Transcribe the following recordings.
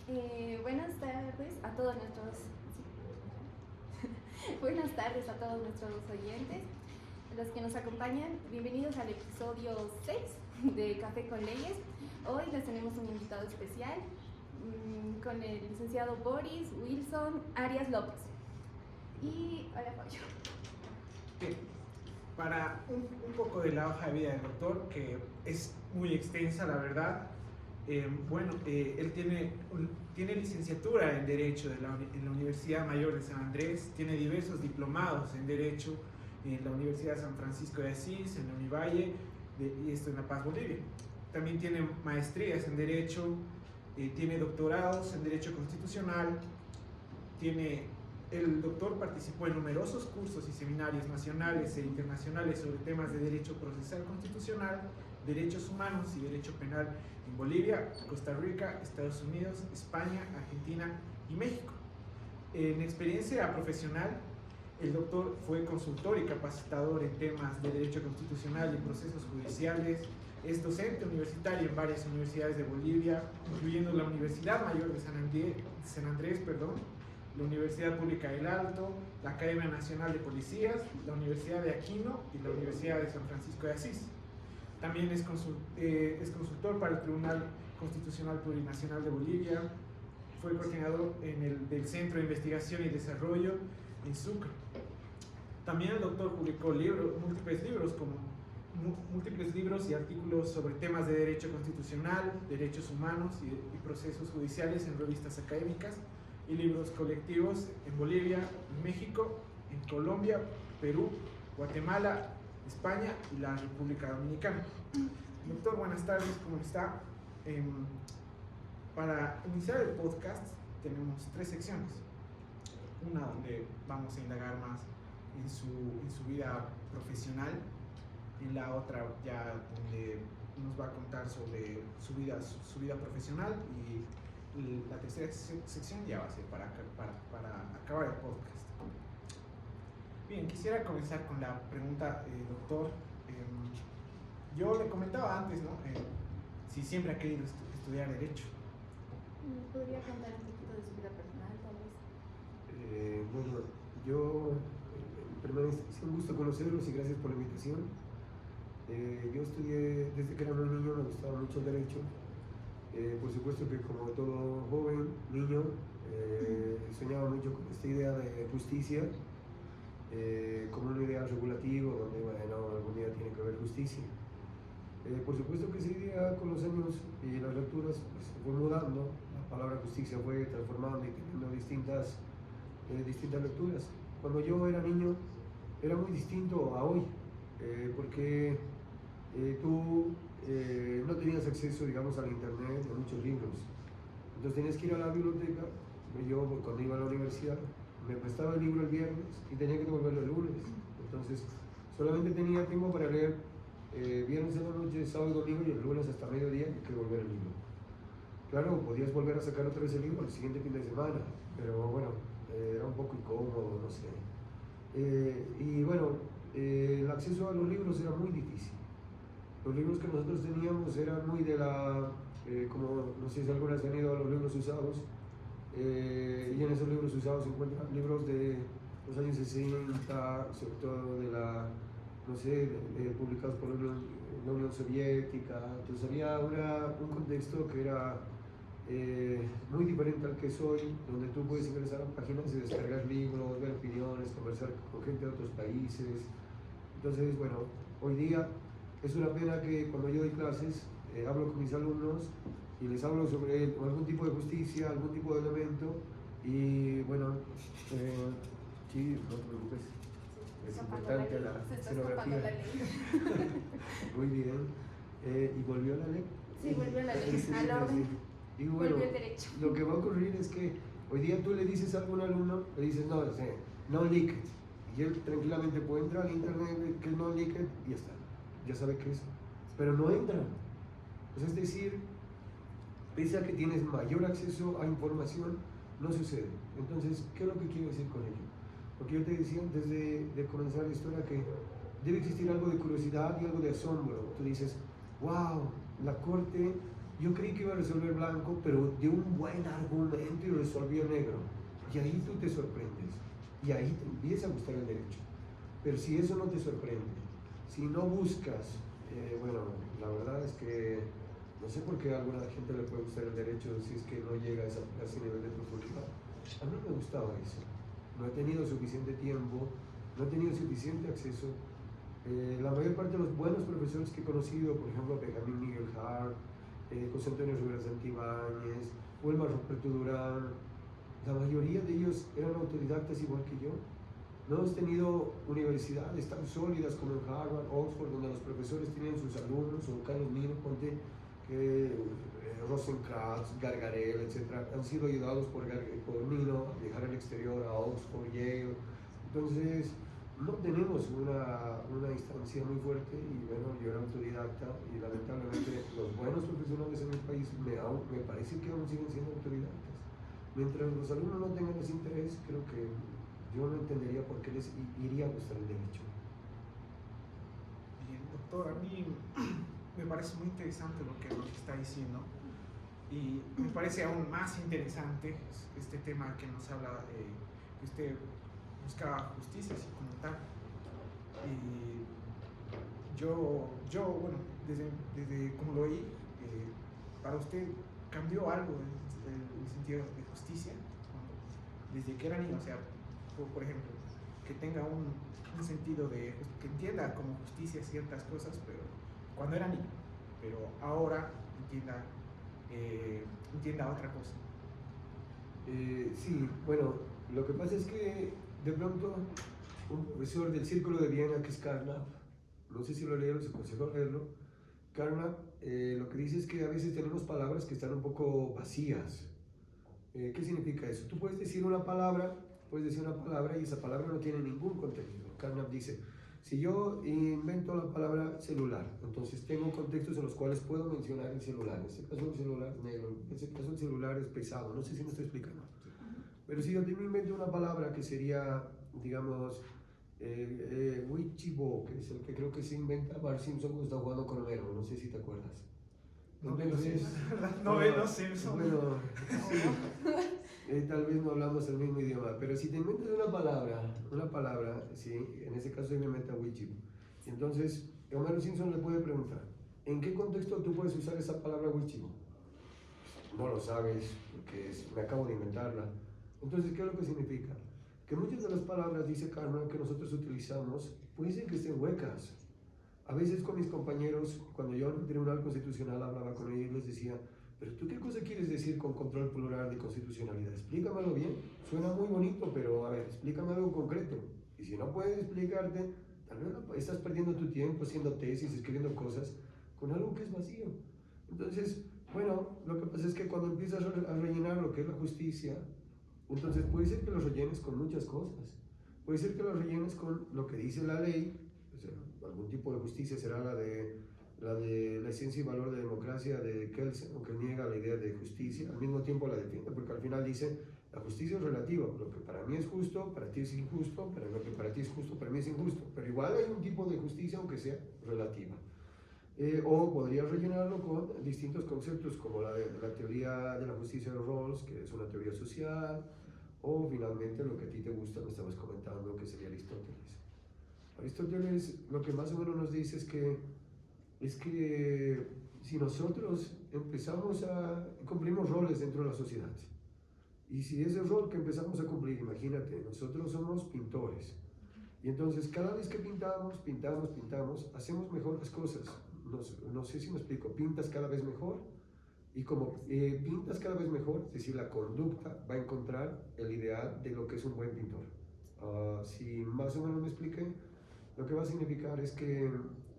Buenas tardes a todos nuestros buenas tardes a todos nuestros oyentes, los que nos acompañan. Bienvenidos al episodio 6 de Café con Leyes. Hoy les tenemos un invitado especial con el licenciado Boris Wilson Arias López. Y hola, Fabio. Bien, para un poco de la hoja de vida del doctor, que es muy extensa, la verdad. Él tiene licenciatura en Derecho en la Universidad Mayor de San Andrés, tiene diversos diplomados en Derecho en la Universidad de San Francisco de Asís, en la Univalle, y esto en La Paz, Bolivia. También tiene maestrías en Derecho, tiene doctorados en Derecho Constitucional, el doctor participó en numerosos cursos y seminarios nacionales e internacionales sobre temas de Derecho Procesal Constitucional, Derechos Humanos y Derecho Penal en Bolivia, Costa Rica, Estados Unidos, España, Argentina y México. En experiencia profesional, el doctor fue consultor y capacitador en temas de Derecho Constitucional y procesos judiciales. Es docente universitario en varias universidades de Bolivia, incluyendo la Universidad Mayor de San Andrés, la Universidad Pública del Alto, la Academia Nacional de Policías, la Universidad de Aquino y la Universidad de San Francisco de Asís. También es consultor para el Tribunal Constitucional Plurinacional de Bolivia. Fue coordinador del Centro de Investigación y Desarrollo en Sucre. También el doctor publicó múltiples libros y artículos sobre temas de derecho constitucional, derechos humanos y procesos judiciales en revistas académicas y libros colectivos en Bolivia, en México, en Colombia, Perú, Guatemala, España y la República Dominicana. Doctor, buenas tardes, ¿cómo está? Para iniciar el podcast tenemos 3 secciones. Una donde vamos a indagar más en su vida profesional, y la otra ya donde nos va a contar sobre su vida profesional, y la tercera sección ya va a ser para acabar el podcast. Bien, quisiera comenzar con la pregunta, doctor. Yo le comentaba antes, ¿no? Si siempre ha querido estudiar Derecho. ¿Podría contar un poquito de su vida personal, tal vez? Bueno, yo, en primera instancia, un gusto conocerlos y gracias por la invitación. Yo estudié desde que era un niño, me gustaba mucho el Derecho. Por supuesto que como todo joven, niño, soñaba mucho con esta idea de justicia, como un ideal regulativo donde, bueno, algún día tiene que haber justicia. Por supuesto que esa idea con los años y las lecturas pues, se fue mudando, la palabra justicia fue transformando y teniendo distintas lecturas. Cuando yo era niño era muy distinto a hoy, porque tú no tenías acceso, digamos, al internet, a muchos libros. Entonces tenías que ir a la biblioteca. Yo, cuando iba a la universidad, me prestaba el libro el viernes y tenía que devolverlo el lunes. Entonces solamente tenía tiempo para leer viernes en la noche, sábado y domingo, y el lunes hasta mediodía hay que devolver el libro. Claro, podías volver a sacar otra vez el libro el siguiente fin de semana, pero bueno, era un poco incómodo, no sé. Y bueno, el acceso a los libros era muy difícil. Los libros que nosotros teníamos eran muy de como no sé si algunas han ido a los libros usados, y en esos libros usados se encuentran libros de los años 60, sobre todo publicados por la Unión Soviética. Entonces había un contexto que era muy diferente al que es hoy, donde tú puedes ingresar a páginas y descargar libros, ver opiniones, conversar con gente de otros países. Entonces, bueno, hoy día es una pena que cuando yo doy clases, hablo con mis alumnos y les hablo sobre algún tipo de justicia, algún tipo de elemento, y bueno, sí, no te preocupes, es importante la escenografía. Muy bien. ¿Y volvió la ley? Sí, volvió la ley, al orden. Y bueno, volvió el derecho. lo que va a ocurrir es que hoy día tú le dices a algún alumno, le dices, no leak it, y él tranquilamente puede entrar al internet, que no leak it, y ya está, ya sabe qué es, pero no entra. Pues es decir, pese a que tienes mayor acceso a información, no sucede. Entonces, ¿qué es lo que quiero decir con ello? Porque yo te decía antes de comenzar la historia que debe existir algo de curiosidad y algo de asombro. Tú dices, wow, la Corte yo creí que iba a resolver blanco, pero dio un buen argumento y resolvió negro. Y ahí tú te sorprendes. Y ahí te empieza a gustar el derecho. Pero si eso no te sorprende, si no buscas, bueno, la verdad es que no sé por qué a alguna gente le puede gustar el derecho si es que no llega a ese nivel de profundidad. A mí me gustaba eso. No he tenido suficiente tiempo, no he tenido suficiente acceso. La mayor parte de los buenos profesores que he conocido, por ejemplo, Benjamín Miguel Hart, José Antonio Rivera Santibáñez, Wilmar Ruperto Durán, la mayoría de ellos eran autodidactas igual que yo. No hemos tenido universidades tan sólidas como en Harvard, Oxford, donde los profesores tienen sus alumnos, o Carlos Nino, ponte, que Rosencrantz, Gargarel, etc., han sido ayudados por Nino a viajar al exterior, a Oxford, Yale. Entonces, no tenemos una instancia muy fuerte y bueno, yo era autodidacta y lamentablemente los buenos profesionales en el país me parece que aún siguen siendo autodidactas. Mientras los alumnos no tengan ese interés, creo que yo no entendería por qué les iría a gustar el derecho. Bien, doctor, a mí me parece muy interesante lo que nos está diciendo y me parece aún más interesante este tema que nos habla de que usted busca justicia así como tal. Y bueno, desde como lo oí, para usted cambió algo en el sentido de justicia desde que era niño, o sea, por ejemplo, que tenga un sentido de que entienda como justicia ciertas cosas, pero cuando era niño, pero ahora entienda otra cosa. Sí, bueno, lo que pasa es que de pronto un profesor del Círculo de Viena, que es Carnap, no sé si lo leyeron, se aconsejo leerlo. Carnap lo que dice es que a veces tenemos palabras que están un poco vacías. ¿Qué significa eso? Tú puedes decir una palabra y esa palabra no tiene ningún contenido. Carnap dice, si yo invento la palabra celular, entonces tengo contextos en los cuales puedo mencionar el celular. En este caso el celular es negro, en este caso el celular es pesado, no sé si me estoy explicando. Pero si yo me invento una palabra que sería, digamos, Wichibo, que es el que creo que se inventa Bart Simpson cuando está jugando con Homero, no sé si te acuerdas. Entonces, no ve los Simpsons. Bueno, sí, tal vez no hablamos el mismo idioma, pero si te inventas una palabra, sí, en ese caso se me inventa Wichibo. Entonces, Homero Simpson le puede preguntar, ¿en qué contexto tú puedes usar esa palabra Wichibo? No lo sabes, porque me acabo de inventarla. Entonces, ¿qué es lo que significa? Que muchas de las palabras, dice Carmen, que nosotros utilizamos, puede ser que estén huecas. A veces con mis compañeros, cuando yo en el Tribunal Constitucional hablaba con ellos, les decía, pero ¿tú qué cosa quieres decir con control plural de constitucionalidad? Explícamelo bien. Suena muy bonito, pero a ver, explícame algo concreto. Y si no puedes explicarte, tal vez estás perdiendo tu tiempo haciendo tesis, escribiendo cosas, con algo que es vacío. Entonces, bueno, lo que pasa es que cuando empiezas a rellenar lo que es la justicia, entonces puede ser que lo rellenes con muchas cosas. Puede ser que lo rellenes con lo que dice la ley, o sea, algún tipo de justicia será la de la esencia y valor de democracia de Kelsen, aunque niega la idea de justicia, al mismo tiempo la defiende, porque al final dice, la justicia es relativa, lo que para mí es justo, para ti es injusto, pero lo que para ti es justo, para mí es injusto, pero igual hay un tipo de justicia aunque sea relativa. O podrías rellenarlo con distintos conceptos como la teoría de la justicia de Rawls, que es una teoría social, o finalmente lo que a ti te gusta, me estabas comentando, que sería Aristóteles. Aristóteles lo que más o menos nos dice es que si nosotros empezamos a cumplimos roles dentro de la sociedad, y si ese rol que empezamos a cumplir, imagínate, nosotros somos pintores, y entonces cada vez que pintamos, hacemos mejor las cosas. No sé si me explico, pintas cada vez mejor, y como pintas cada vez mejor, es decir, la conducta va a encontrar el ideal de lo que es un buen pintor. Si más o menos me expliqué, lo que va a significar es que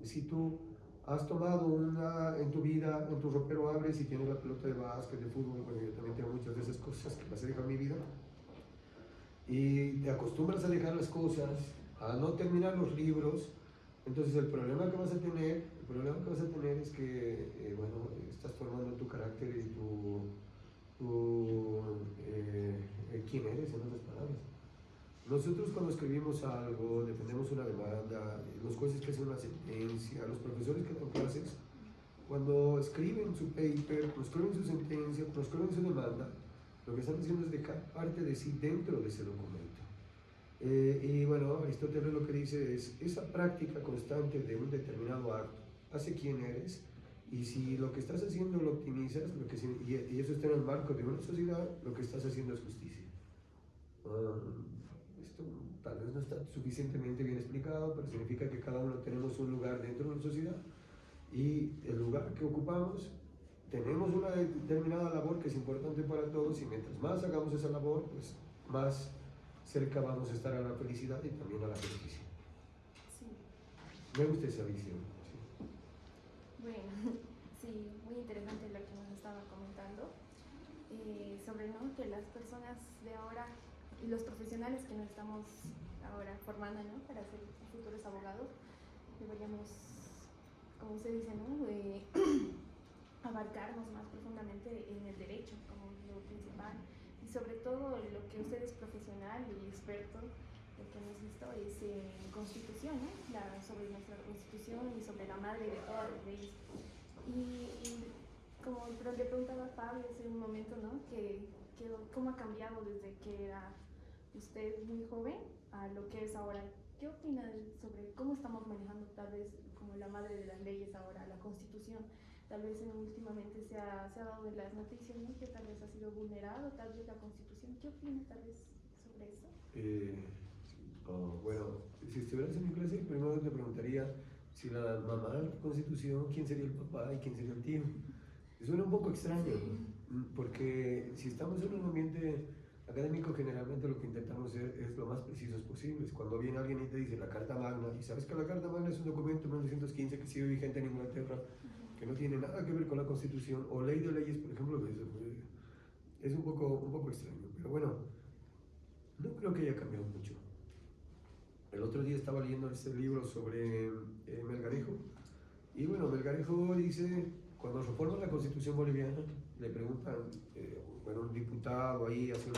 si tú has tomado en tu vida, en tu ropero abres y tienes la pelota de básquet, de fútbol, bueno, yo también tengo muchas de esas cosas que las he dejado en mi vida, y te acostumbras a dejar las cosas, a no terminar los libros, entonces el problema que vas a tener es que, bueno, estás formando tu carácter y quién eres, en otras palabras. Nosotros cuando escribimos algo, defendemos una demanda, los jueces que hacen una sentencia, los profesores que dan clases, cuando escriben su paper, cuando escriben su sentencia, cuando escriben su demanda, lo que están haciendo es dejar parte de sí dentro de ese documento. Y bueno, Aristóteles lo que dice es, esa práctica constante de un determinado acto hace quién eres, y si lo que estás haciendo lo optimizas, y eso está en el marco de una sociedad, lo que estás haciendo es justicia. Esto tal vez no está suficientemente bien explicado, pero significa que cada uno tenemos un lugar dentro de la sociedad, y el lugar que ocupamos, tenemos una determinada labor que es importante para todos, y mientras más hagamos esa labor, pues más cerca vamos a estar a la felicidad y también a la justicia. Sí. Me gusta esa visión. Sí. Bueno, sí, muy interesante lo que nos estaba comentando sobre, ¿no?, que las personas de ahora y los profesionales que nos estamos ahora formando, ¿no?, para ser futuros abogados, deberíamos, como usted dice, ¿no?, abarcarnos más profundamente en el derecho como lo principal, y sobre todo lo que usted es profesional y experto, lo que hemos visto es en constitución, ¿no?, sobre nuestra constitución y sobre la madre de todas las leyes. Y como le preguntaba a Fabio hace un momento, ¿no?, cómo ha cambiado desde que era usted muy joven a lo que es ahora. ¿Qué opina sobre cómo estamos manejando tal vez como la madre de las leyes ahora, la constitución? Tal vez últimamente se ha dado en las noticias, ¿no?, que tal vez ha sido vulnerado, tal vez la constitución. ¿Qué opina tal vez sobre eso? Bueno, si estuvieras en mi clase, primero te preguntaría si la mamá de la constitución, quién sería el papá y quién sería el tío. Suena un poco extraño, ¿no? Porque si estamos en un ambiente académico, generalmente lo que intentamos hacer es lo más precisos posibles. Cuando viene alguien y te dice la Carta Magna, y sabes que la Carta Magna es un documento de 1915 que sigue vigente en Inglaterra, que no tiene nada que ver con la Constitución, o ley de leyes, por ejemplo, es un poco extraño. Pero bueno, no creo que haya cambiado mucho. El otro día estaba leyendo este libro sobre Melgarejo, y bueno, Melgarejo dice, cuando reforman la Constitución boliviana, le preguntan, bueno, un diputado ahí hace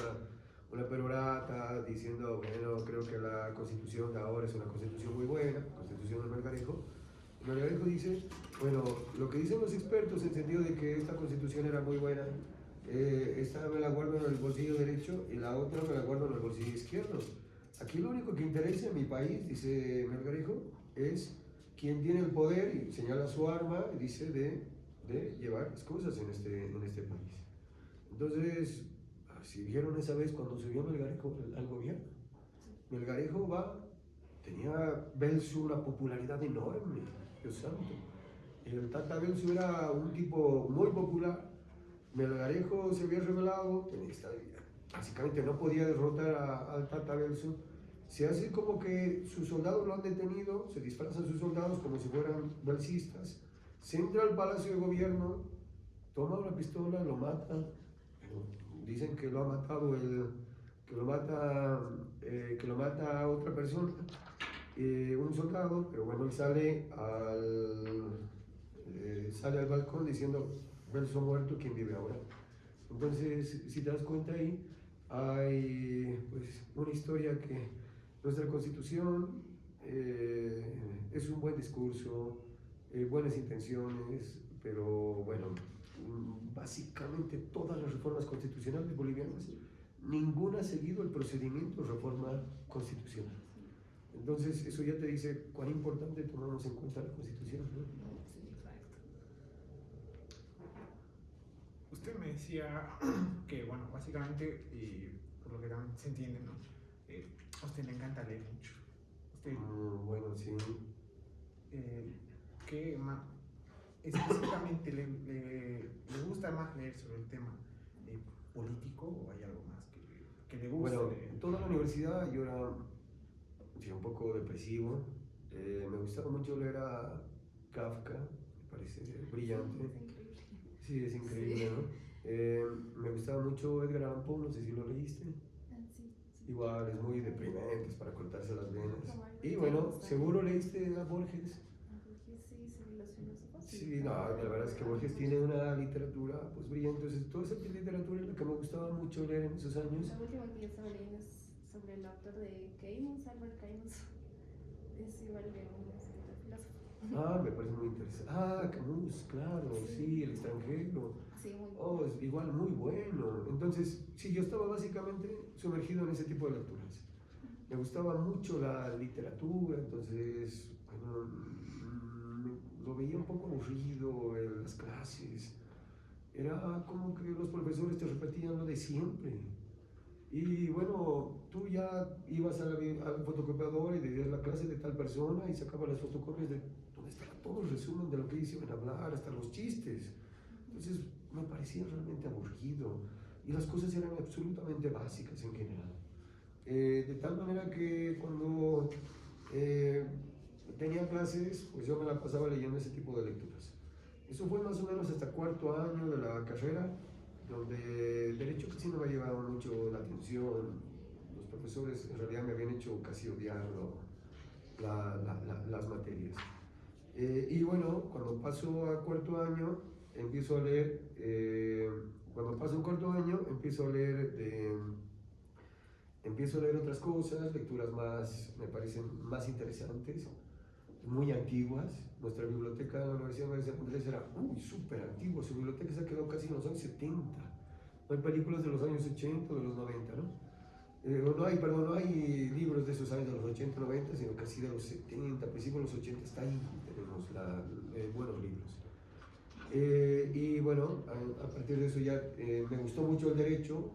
una perorata diciendo, bueno, creo que la Constitución de ahora es una Constitución muy buena, la Constitución de Melgarejo. Melgarejo dice, bueno, lo que dicen los expertos en el sentido de que esta Constitución era muy buena, esta me la guardo en el bolsillo derecho y la otra me la guardo en el bolsillo izquierdo. Aquí lo único que interesa en mi país, dice Melgarejo, es quien tiene el poder, y señala su arma, y dice de llevar las cosas en este país. Entonces, si vieron esa vez cuando subió Melgarejo al gobierno, Melgarejo tenía Belsu una popularidad enorme, Dios santo. El Tata Belsu era un tipo muy popular. Melgarejo se había revelado, básicamente no podía derrotar al Tata Belsu. Se hace como que sus soldados lo han detenido, se disfrazan sus soldados como si fueran belsistas, se entra al palacio de gobierno, toma una pistola, lo mata. Dicen que lo ha matado que lo mata a otra persona, un soldado, pero bueno, él sale al balcón diciendo, Belso muerto, ¿quién vive ahora? Entonces, si te das cuenta ahí, hay pues una historia que nuestra Constitución es un buen discurso, buenas intenciones, pero bueno, básicamente todas las reformas constitucionales bolivianas, ninguna ha seguido el procedimiento de reforma constitucional. Entonces, eso ya te dice cuán importante tomamos en cuenta la Constitución, ¿no? Sí, exacto. Usted me decía que, bueno, básicamente, por lo que también se entiende, ¿no? A usted le encanta leer mucho. Usted, bueno, sí. ¿Qué más específicamente le gusta más leer sobre el tema político, o hay algo más que le gusta? Bueno, en toda la universidad yo era un poco depresivo. Me gustaba mucho leer a Kafka, me parece brillante. Es increíble. Sí, es increíble, Sí. ¿no? Me gustaba mucho Edgar Allan Poe, no sé si lo leíste. Sí. Igual, es muy deprimente, es para cortarse las venas. Como Y bueno, seguro leíste a Borges. Sí, los filósofos. Sí, no, la verdad es que Borges tiene una literatura pues brillante. Entonces, toda esa literatura es la que me gustaba mucho leer en esos años. La última que yo estaba leyendo es sobre el autor de Camus, Albert Camus. Es igual de un filósofo. Ah, me parece muy interesante. Ah, Camus, claro, sí, El extranjero. Sí, muy Oh, es igual muy bueno. Entonces, sí, yo estaba básicamente sumergido en ese tipo de lecturas. Me gustaba mucho la literatura, entonces, bueno, lo veía un poco aburrido en las clases. Era como que los profesores te repetían lo de siempre. Y bueno, tú ya ibas al fotocopiador y decías la clase de tal persona y sacabas las fotocopias de donde estaba todo el resumen de lo que ellos iban a hablar, hasta los chistes. Entonces me parecía realmente aburrido y las cosas eran absolutamente básicas en general. De tal manera que cuando eh, tenía clases, pues yo me la pasaba leyendo ese tipo de lecturas. Eso fue más o menos hasta cuarto año de la carrera, donde derecho casi no me ha llevado mucho la atención. Los profesores en realidad me habían hecho casi odiar las materias. Y bueno, cuando paso a cuarto año, empiezo a leer, cuando paso un cuarto año, empiezo a leer otras cosas, lecturas más, me parecen más interesantes, muy antiguas. Nuestra biblioteca de la Universidad de San Andrés era súper antigua, su biblioteca se ha quedado casi en los años 70. No hay películas de los años 80 o de los 90, ¿no? No hay libros de esos años de los 80, 90, sino casi de los 70, principios de los 80 está ahí, tenemos buenos libros. Y bueno, a partir de eso ya me gustó mucho el derecho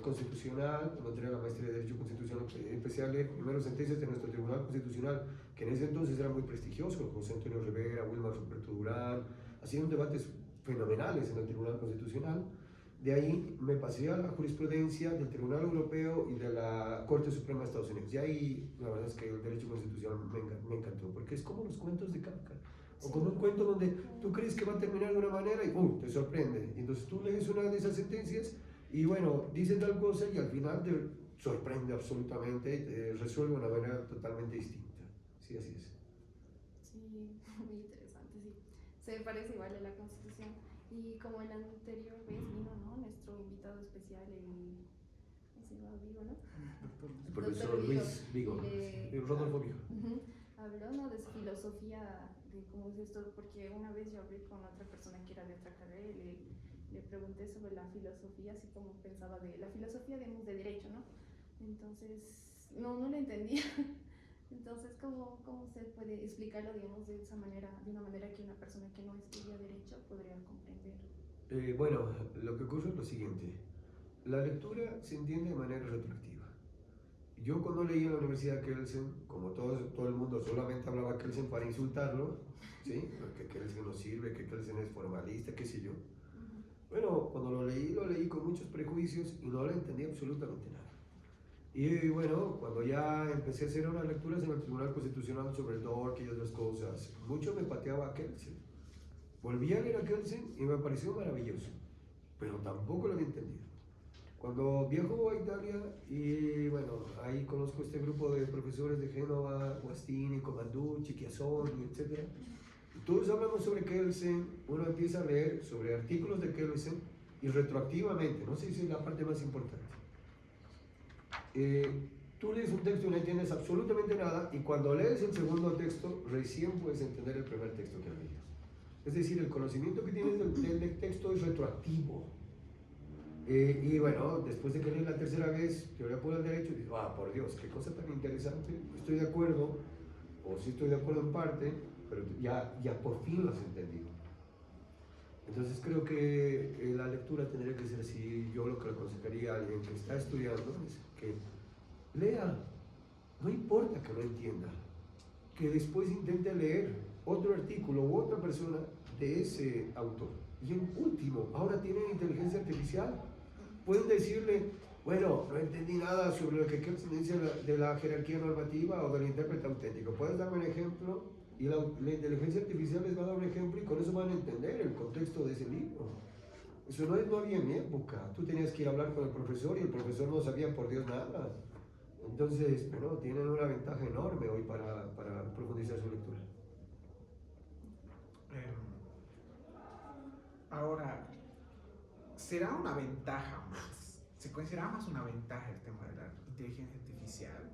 constitucional. Cuando entré a la maestría de Derecho Constitucional empecé a leer primero sentencias de nuestro Tribunal Constitucional, que en ese entonces era muy prestigioso, José Antonio Rivera, Wilmar Ruperto Durán, hacían debates fenomenales en el Tribunal Constitucional. De ahí me pasé a la jurisprudencia del Tribunal Europeo y de la Corte Suprema de Estados Unidos. Y ahí la verdad es que el derecho constitucional me encantó, porque es como los cuentos de Kafka. O como un cuento donde tú crees que va a terminar de una manera y te sorprende. Y entonces tú lees una de esas sentencias y bueno, dice tal cosa y al final te sorprende absolutamente y te resuelve de una manera totalmente distinta. Sí, así es. Sí, muy interesante, sí. Se parece igual a la Constitución. Y como en la anterior vez vino, ¿no? Nuestro invitado especial, ¿cómo se llama? Vigo, ¿no? El profesor Luis Vigo, Rodolfo Vigo. Habló, ¿no? De su filosofía, de cómo es esto, porque una vez yo hablé con otra persona que era de otra carrera y le pregunté sobre la filosofía, así como pensaba de la filosofía, digamos, de derecho, ¿no? Entonces, no lo entendía. Entonces, ¿cómo se puede explicarlo, digamos, de esa manera, de una manera que una persona que no estudia derecho podría comprender? Bueno, lo que ocurre es lo siguiente. La lectura se entiende de manera retroactiva. Yo cuando leí en la Universidad Kelsen, como todo el mundo solamente hablaba Kelsen para insultarlo, ¿sí? Que Kelsen no sirve, que Kelsen es formalista, qué sé yo. Bueno, cuando lo leí con muchos prejuicios y no le entendí absolutamente nada. Y bueno, cuando ya empecé a hacer unas lecturas en el Tribunal Constitucional sobre el DORC y otras cosas, mucho me pateaba a Kelsen. Volví a leer a Kelsen y me pareció maravilloso, pero tampoco lo había entendido. Cuando viajo a Italia y bueno, ahí conozco este grupo de profesores de Génova, Guastini, Comanducci, Chiassoni, etc. Todos hablamos sobre Kelsen, uno empieza a leer sobre artículos de Kelsen y retroactivamente, no sé si es la parte más importante. Tú lees un texto y no entiendes absolutamente nada y cuando lees el segundo texto recién puedes entender el primer texto que has leído. Es decir, el conocimiento que tienes del texto es retroactivo. Y bueno, después de que lees la tercera vez teoría pura del derecho, dices, por Dios, qué cosa tan interesante, estoy de acuerdo, o sí estoy de acuerdo en parte, pero ya por fin lo has entendido. Entonces creo que la lectura tendría que ser así. Yo lo que le aconsejaría a alguien que está estudiando es que lea, no importa que no entienda, que después intente leer otro artículo u otra persona de ese autor. Y en último, ahora tienen inteligencia artificial, pueden decirle, bueno, no entendí nada sobre lo que Kelsen dice de la jerarquía normativa o del intérprete auténtico, ¿puedes darme un ejemplo? Y la inteligencia artificial les va a dar un ejemplo y con eso van a entender el contexto de ese libro. Eso no había en mi época. Tú tenías que ir a hablar con el profesor y el profesor no sabía por Dios nada. Entonces, bueno, tienen una ventaja enorme hoy para profundizar su lectura. Ahora, ¿será una ventaja más? ¿Se considera más una ventaja el tema de la inteligencia artificial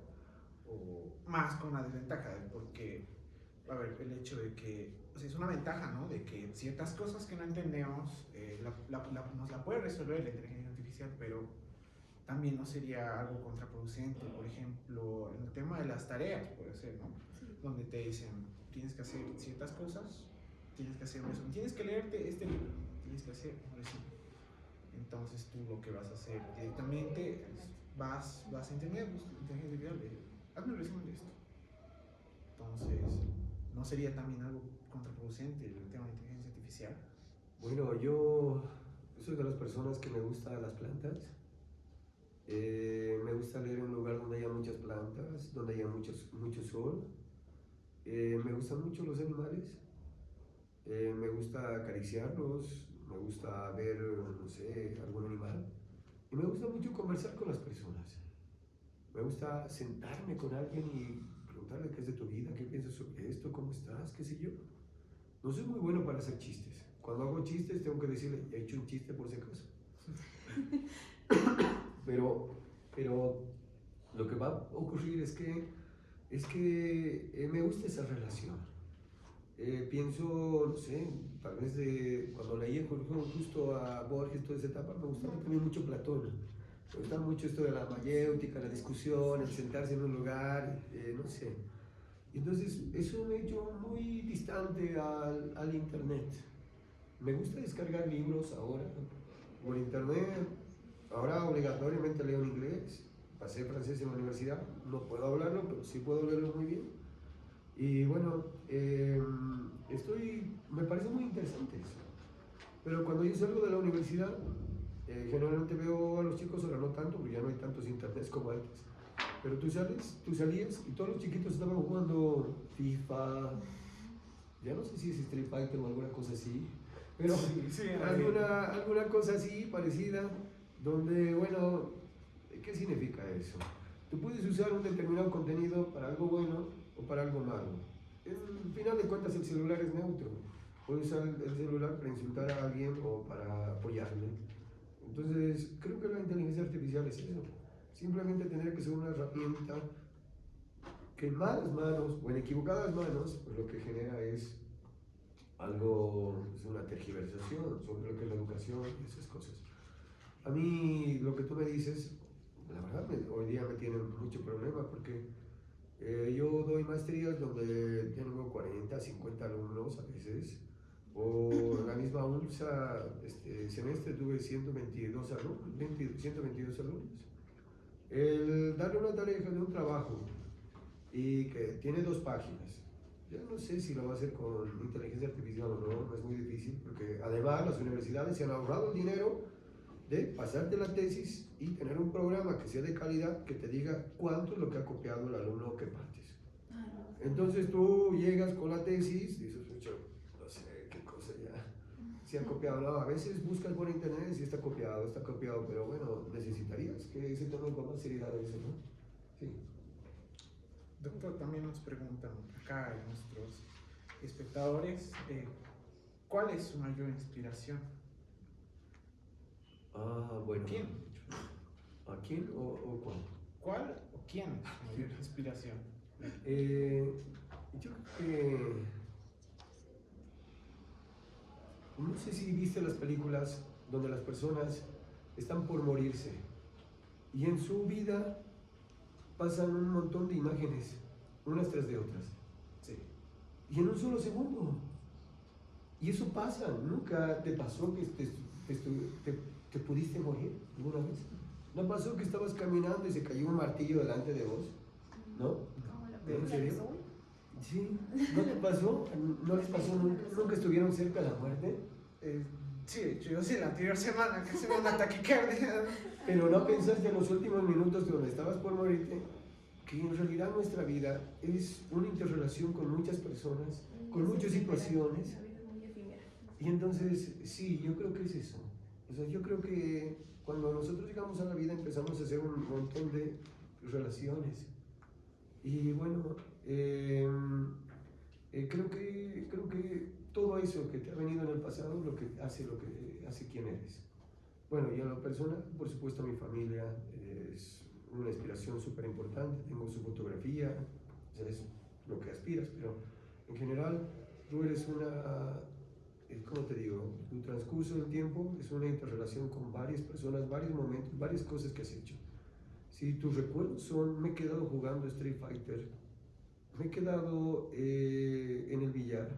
o más con una desventaja? Porque a ver, el hecho de que, o sea, es una ventaja, ¿no? De que ciertas cosas que no entendemos nos la puede resolver la inteligencia artificial, pero también no sería algo contraproducente. Por ejemplo, en el tema de las tareas, puede ser, ¿no? Sí. Donde te dicen, tienes que hacer ciertas cosas, tienes que hacer un resumen, tienes que leerte este libro, tienes que hacer un resumen. Entonces tú lo que vas a hacer directamente es, vas a internet, buscas inteligencia artificial, hazme un resumen de esto. Entonces, ¿no sería también algo contraproducente el tema de inteligencia artificial? Bueno, yo soy de las personas que me gustan las plantas. Me gusta leer en un lugar donde haya muchas plantas, donde haya mucho sol. Me gustan mucho los animales. Me gusta acariciarlos, me gusta ver, no sé, algún animal. Y me gusta mucho conversar con las personas. Me gusta sentarme con alguien y preguntarle qué es de tu vida, qué piensas sobre esto, cómo estás, qué sé yo. No soy muy bueno para hacer chistes. Cuando hago chistes tengo que decirle, he hecho un chiste por si acaso. pero lo que va a ocurrir es que me gusta esa relación. Pienso, no sé, tal vez de cuando leí justo a Borges, toda esa etapa, me gustaba también mucho Platón. Me gustaba mucho esto de la mayéutica, la discusión, el sentarse en un lugar, no sé. Y entonces eso me ha hecho muy distante al internet. Me gusta descargar libros ahora por internet. Ahora obligatoriamente leo en inglés. Pasé francés en la universidad. No puedo hablarlo, pero sí puedo leerlo muy bien. Y bueno, me parece muy interesante eso. Pero cuando yo salgo de la universidad, generalmente veo a los chicos, ahora no tanto, porque ya no hay tantos internets como antes. Pero tú salías y todos los chiquitos estaban jugando FIFA, ya no sé si es Street Fighter o alguna cosa así, pero sí, alguna cosa así parecida, donde, bueno, ¿qué significa eso? Tú puedes usar un determinado contenido para algo bueno o para algo malo. Al final de cuentas el celular es neutro. Puedes usar el celular para insultar a alguien o para apoyarle. Entonces, creo que la inteligencia artificial es eso. Simplemente tener que ser una herramienta que en malas manos o en equivocadas manos, pues lo que genera es algo, es una tergiversación sobre lo que es la educación y esas cosas. A mí, lo que tú me dices, la verdad, hoy día me tiene mucho problema porque yo doy maestrías donde tengo 40, 50 alumnos a veces, o en la misma ULSA, este semestre tuve 122 alumnos. El darle una tarea de un trabajo y que tiene 2 páginas, yo no sé si lo va a hacer con inteligencia artificial o no, es muy difícil, porque además las universidades se han ahorrado el dinero de pasarte la tesis y tener un programa que sea de calidad, que te diga cuánto es lo que ha copiado el alumno o qué partes. Entonces tú llegas con la tesis y dices, no sé qué cosa ya se ha copiado. No, a veces buscas por internet si está copiado, pero bueno, necesitarías que se tome con más seriedad eso, ¿no? Sí. Doctor, también nos preguntan acá nuestros espectadores, ¿cuál es su mayor inspiración? Bueno. ¿Quién? ¿A quién o cuál? ¿Cuál o quién es su mayor inspiración? Yo creo que... No sé si viste las películas donde las personas están por morirse y en su vida pasan un montón de imágenes, unas tras de otras. Sí. Y en un solo segundo. Y eso pasa. ¿Nunca te pasó que te pudiste morir alguna vez? ¿No pasó que estabas caminando y se cayó un martillo delante de vos? ¿No? Como la ¿En película serio? de Soul. Sí. ¿No te pasó? ¿No les pasó nunca? ¿Nunca estuvieron cerca de la muerte? Sí, yo sí, la anterior semana que se me una taquicardia. Pero no pensaste en los últimos minutos donde estabas por morirte que en realidad nuestra vida es una interrelación con muchas personas, con muchas situaciones. La vida es muy efímera. Y entonces, sí, yo creo que es eso. O sea, yo creo que cuando nosotros llegamos a la vida empezamos a hacer un montón de relaciones. Y bueno, creo que todo eso que te ha venido en el pasado es lo que hace quién eres. Bueno, y en lo personal, por supuesto, mi familia es una inspiración súper importante. Tengo su fotografía, o sea, es lo que aspiras, pero En general, tú eres una, ¿cómo te digo? Tu transcurso del tiempo es una interrelación con varias personas, varios momentos, varias cosas que has hecho. Si tus recuerdos son, me he quedado jugando Street Fighter, me he quedado en el billar,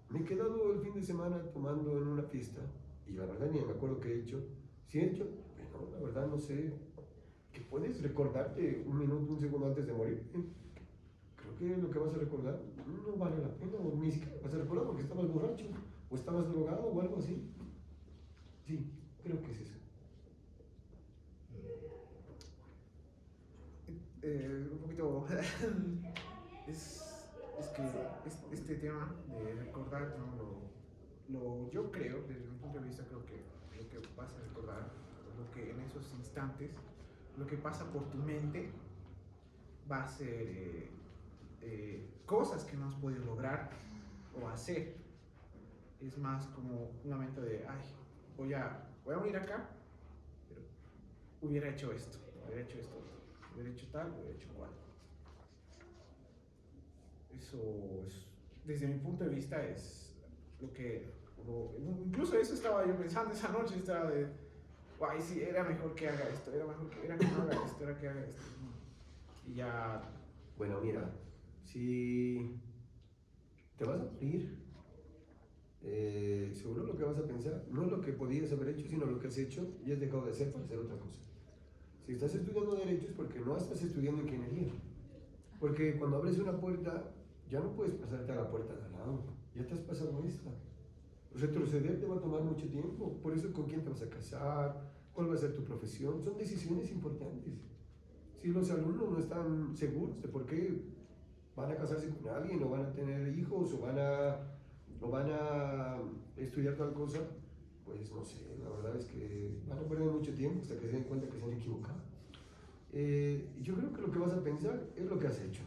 me he quedado el fin de semana tomando en una fiesta, y la verdad ni me acuerdo qué he hecho. Si he hecho, bueno, la verdad no sé, que puedes recordarte un minuto, un segundo antes de morir. Creo que lo que vas a recordar no vale la pena, o ni siquiera vas a recordar porque estabas borracho, o estabas drogado, o algo así. Sí, creo que es eso. Un poquito es que este tema de recordar, ¿no? Yo creo, desde mi punto de vista, creo que lo que vas a recordar, lo que en esos instantes, lo que pasa por tu mente va a ser cosas que no has podido lograr o hacer. Es más como un momento de, ay, voy a morir acá, pero hubiera hecho esto, hubiera hecho esto, hubiera hecho tal, hubiera hecho cual. Eso es, desde mi punto de vista, es lo que, incluso eso estaba yo pensando esa noche, estaba de, ay, sí, era mejor que haga esto, era que no haga esto, era que haga esto. Y ya. Bueno, mira, si te vas a morir, seguro lo que vas a pensar no es lo que podías haber hecho, sino lo que has hecho y has dejado de hacer para hacer otra cosa. Si estás estudiando Derecho es porque no estás estudiando Ingeniería. Porque cuando abres una puerta, ya no puedes pasarte a la puerta de al lado, ya te has pasado esta. Retroceder te va a tomar mucho tiempo, por eso con quién te vas a casar, cuál va a ser tu profesión, son decisiones importantes. Si los alumnos no están seguros de por qué van a casarse con alguien, o van a tener hijos, o van a estudiar tal cosa, pues no sé, la verdad es que van a perder mucho tiempo hasta que se den cuenta que se han equivocado. Yo creo que lo que vas a pensar es lo que has hecho.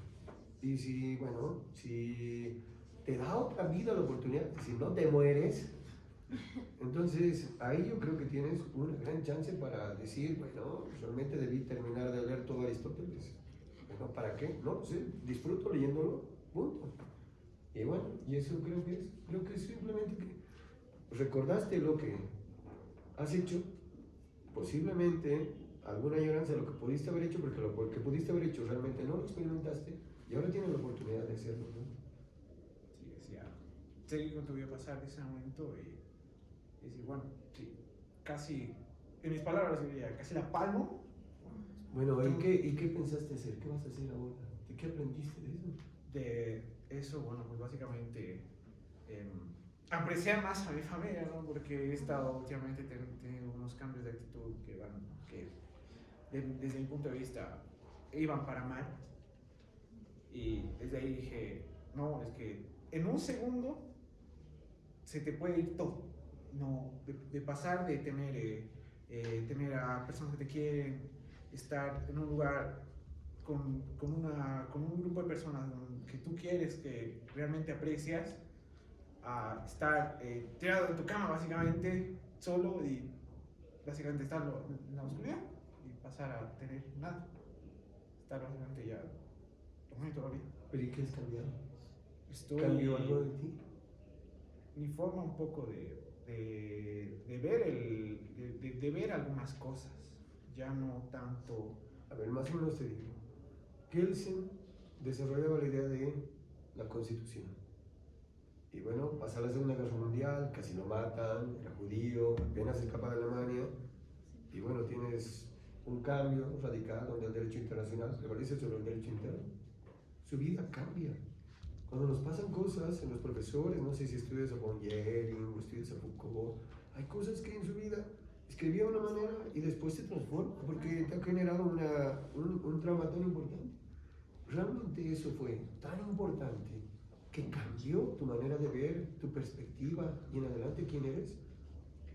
Y si, bueno, si te da otra vida la oportunidad, si no te mueres, entonces ahí yo creo que tienes una gran chance para decir, bueno, realmente debí terminar de leer todo Aristóteles. Bueno, ¿para qué? No lo sé, disfruto leyéndolo, punto. Y bueno, y eso creo que es simplemente que recordaste lo que has hecho, posiblemente alguna añoranza de lo que pudiste haber hecho, porque lo que pudiste haber hecho realmente no lo experimentaste, y ahora tienes la oportunidad de hacerlo, ¿no? Sí, decía, sé cuánto voy a pasar de ese momento y decir, bueno, sí, casi, en mis palabras diría, casi la palmo. Bueno, ¿y qué pensaste hacer? ¿Qué vas a hacer ahora? ¿De qué aprendiste de eso? De eso, bueno, pues básicamente apreciar más a mi familia, ¿no? Porque he estado últimamente teniendo unos cambios de actitud desde mi punto de vista iban para mal. Y desde ahí dije, no, es que en un segundo se te puede ir todo. No, de pasar de tener a personas que te quieren, estar en un lugar con un grupo de personas que tú quieres, que realmente aprecias, a estar tirado en tu cama básicamente, solo, y básicamente estar en la oscuridad y pasar a tener nada. Estar básicamente ya dormido toda la vida. ¿Pero y qué has cambiado? ¿Cambió algo de ti? Mi forma un poco de ver algunas cosas, ya no tanto. A ver, más o menos te digo. Kelsen desarrollaba la idea de la Constitución. Y bueno, pasa la Segunda Guerra Mundial, casi lo matan, era judío, apenas escapa de Alemania. Y bueno, tienes un cambio radical donde el derecho internacional prevalece sobre el derecho interno. Su vida cambia. Cuando nos pasan cosas en los profesores, no sé si estudias a von Jering o estudias a Foucault, hay cosas que en su vida escribía de una manera y después se transforma porque te ha generado un trauma tan importante. Realmente eso fue tan importante que cambió tu manera de ver, tu perspectiva y en adelante quién eres.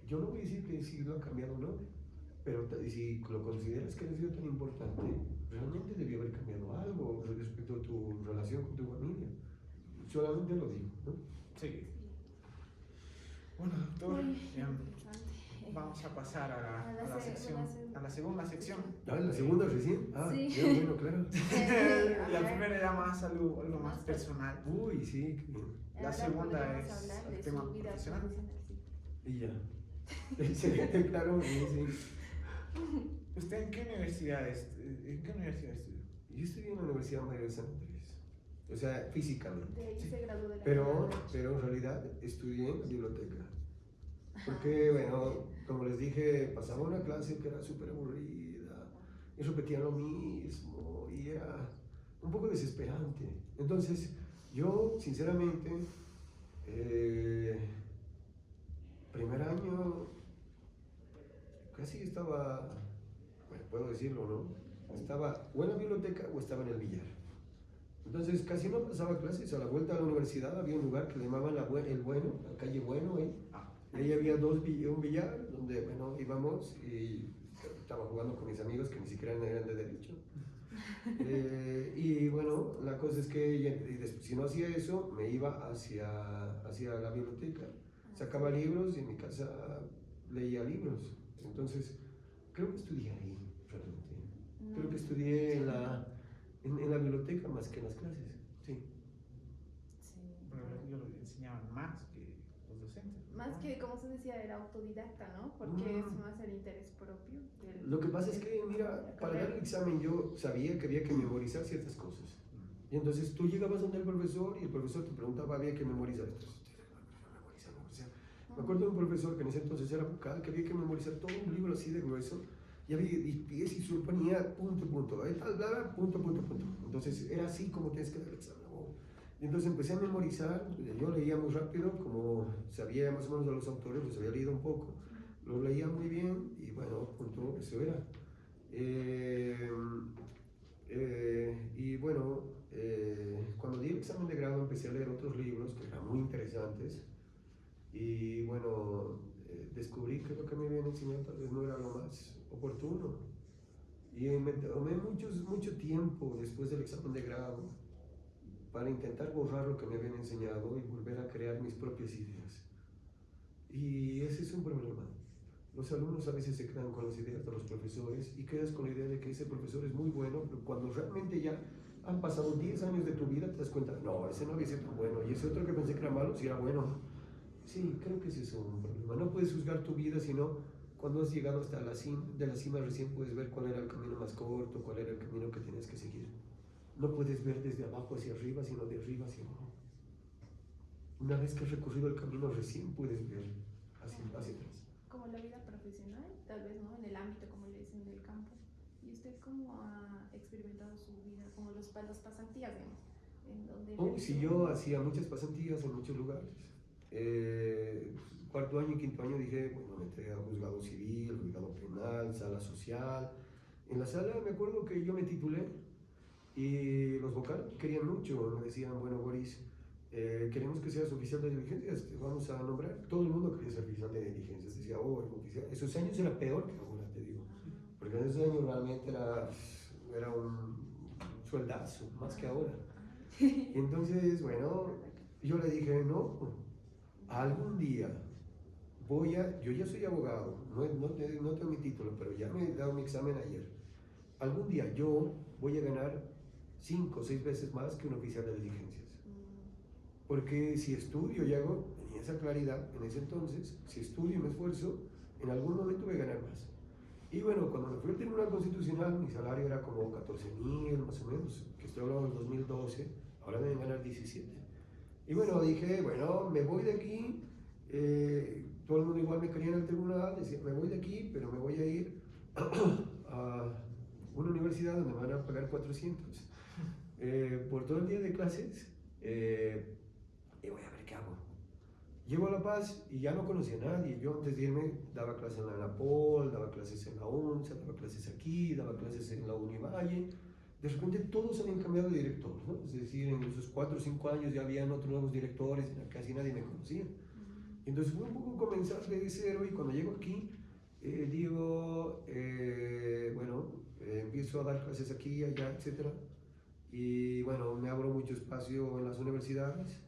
Yo no voy a decir que sí lo ha cambiado o no, pero si lo consideras que ha sido tan importante, realmente debió haber cambiado algo respecto a tu relación con tu familia. Solamente lo digo, ¿no? Sí. Bueno, doctor. Muy interesante. vamos a pasar a la segunda sección. Ah, la segunda recién. Ah, Sí. ya, bueno, claro. La primera era más algo más personal. Uy, sí, qué bien. La segunda es el tema profesional. Sí. Y ya. Excelente, claro, sí, sí. ¿Usted en qué universidad estudió? Yo estudié en la Universidad Mayor de San Andrés, o sea, físicamente. De ahí se graduó de la Pero carrera. en realidad estudié en la biblioteca. Porque, bueno, como les dije, pasaba una clase que era súper aburrida, y repetían lo mismo, y era un poco desesperante. Entonces, yo, sinceramente, primer año, casi estaba, bueno, puedo decirlo, ¿no? Estaba o en la biblioteca o estaba en el billar. Entonces casi no pasaba clases. A la vuelta a la universidad había un lugar que le llamaban el Bueno, la calle Bueno, ¿eh? Y ahí había un billar donde, bueno, íbamos y estaba jugando con mis amigos que ni siquiera eran de derecho. Y bueno, la cosa es que si no hacía eso, me iba hacia la biblioteca. Sacaba libros y en mi casa leía libros. Entonces, creo que estudié ahí, realmente. Creo que estudié en la biblioteca más que en las clases, sí. Sí. Pero lo enseñaban más que los docentes. Más que, como se decía, era autodidacta, ¿no? Porque es más el interés propio. Lo que pasa es que, mira, para dar el examen yo sabía que había que memorizar ciertas cosas. Y entonces tú llegabas donde el profesor y el profesor te preguntaba, había que memorizar esto. Me acuerdo de un profesor que en ese entonces era vocal, que había que memorizar todo un libro así de grueso, y si suponía punto, punto, punto, punto, punto. Entonces era así como tienes que dar el examen. Y entonces empecé a memorizar, yo leía muy rápido, como sabía más o menos de los autores, los había leído un poco, lo leía muy bien, y bueno, punto, eso era. Y bueno, cuando di el examen de grado empecé a leer otros libros que eran muy interesantes. Y bueno, descubrí que lo que me habían enseñado tal vez no era lo más oportuno. Y me tomé mucho tiempo después del examen de grado para intentar borrar lo que me habían enseñado y volver a crear mis propias ideas. Y ese es un problema. Los alumnos a veces se quedan con las ideas de los profesores y quedas con la idea de que ese profesor es muy bueno, pero cuando realmente ya han pasado 10 años de tu vida te das cuenta, no, ese no había sido tan bueno y ese otro que pensé que era malo, sí era bueno. Sí, creo que ese es un problema. No puedes juzgar tu vida, sino cuando has llegado hasta la cima recién puedes ver cuál era el camino más corto, cuál era el camino que tenías que seguir. No puedes ver desde abajo hacia arriba, sino de arriba hacia abajo. Una vez que has recorrido el camino recién puedes ver hacia atrás. Como la vida profesional, tal vez, ¿no? En el ámbito, como le dicen, del campo. ¿Y usted cómo ha experimentado su vida? Como las pasantías, digamos. En donde Sí, yo hacía muchas pasantías en muchos lugares. Cuarto año y quinto año dije, bueno, me entré a juzgado civil, juzgado penal, sala social. En la sala me acuerdo que yo me titulé y los vocales querían mucho, me decían, bueno, Boris, queremos que seas oficial de diligencias, te vamos a nombrar. Todo el mundo quería ser oficial de diligencias, decía, oh, el oficial. Esos años era peor que ahora, te digo, porque en esos años realmente era un sueldazo, más que ahora. Y entonces, bueno, yo le dije, no, algún día yo ya soy abogado, no tengo mi título, pero ya me he dado mi examen ayer. Algún día yo voy a ganar 5 o 6 veces más que un oficial de diligencias. Porque si estudio y tenía esa claridad en ese entonces, si estudio y me esfuerzo, en algún momento voy a ganar más. Y bueno, cuando me fui al Tribunal Constitucional, mi salario era como 14,000 más o menos, que estoy hablando del 2012, ahora me deben ganar 17. Y bueno, dije, bueno, me voy de aquí, todo el mundo igual me quería en el tribunal, decía, me voy de aquí, pero me voy a ir a una universidad donde me van a pagar 400 por todo el día de clases, y voy a ver qué hago. Llego a La Paz y ya no conocía a nadie. Yo antes de irme daba clases en la ANAPOL, daba clases en la UNSA, daba clases aquí, daba clases en la Univalle. De repente todos habían cambiado de director, ¿no? Es decir, en esos 4 o 5 años ya habían otros nuevos directores, casi nadie me conocía. Entonces fue un poco comenzar de cero y cuando llego aquí, digo, bueno, empiezo a dar clases aquí, allá, etc. Y bueno, me abro mucho espacio en las universidades.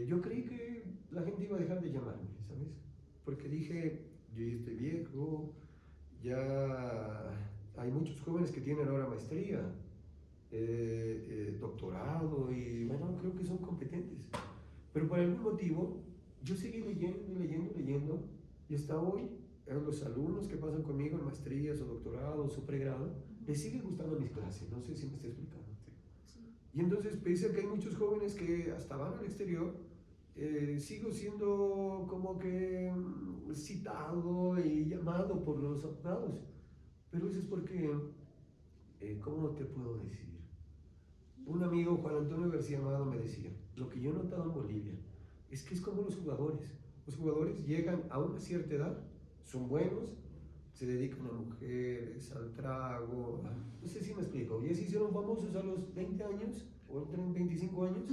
Yo creí que la gente iba a dejar de llamarme, ¿sabes? Porque dije, yo ya estoy viejo, ya hay muchos jóvenes que tienen ahora maestría, doctorado y bueno, creo que son competentes. Pero por algún motivo yo seguí leyendo y hasta hoy los alumnos que pasan conmigo en maestrías o doctorados o pregrado les sigue gustando mis clases, no sé si me estoy explicando. Y entonces, pese a que hay muchos jóvenes que hasta van al exterior, sigo siendo como que citado y llamado por los abogados. Pero eso es porque, ¿cómo te puedo decir? Un amigo, Juan Antonio García Amado, me decía, lo que yo he notado en Bolivia es que es como los jugadores. Los jugadores llegan a una cierta edad, son buenos, se dedican a mujeres, al trago, no sé si me explico, ya se hicieron famosos a los 20 años o 25 años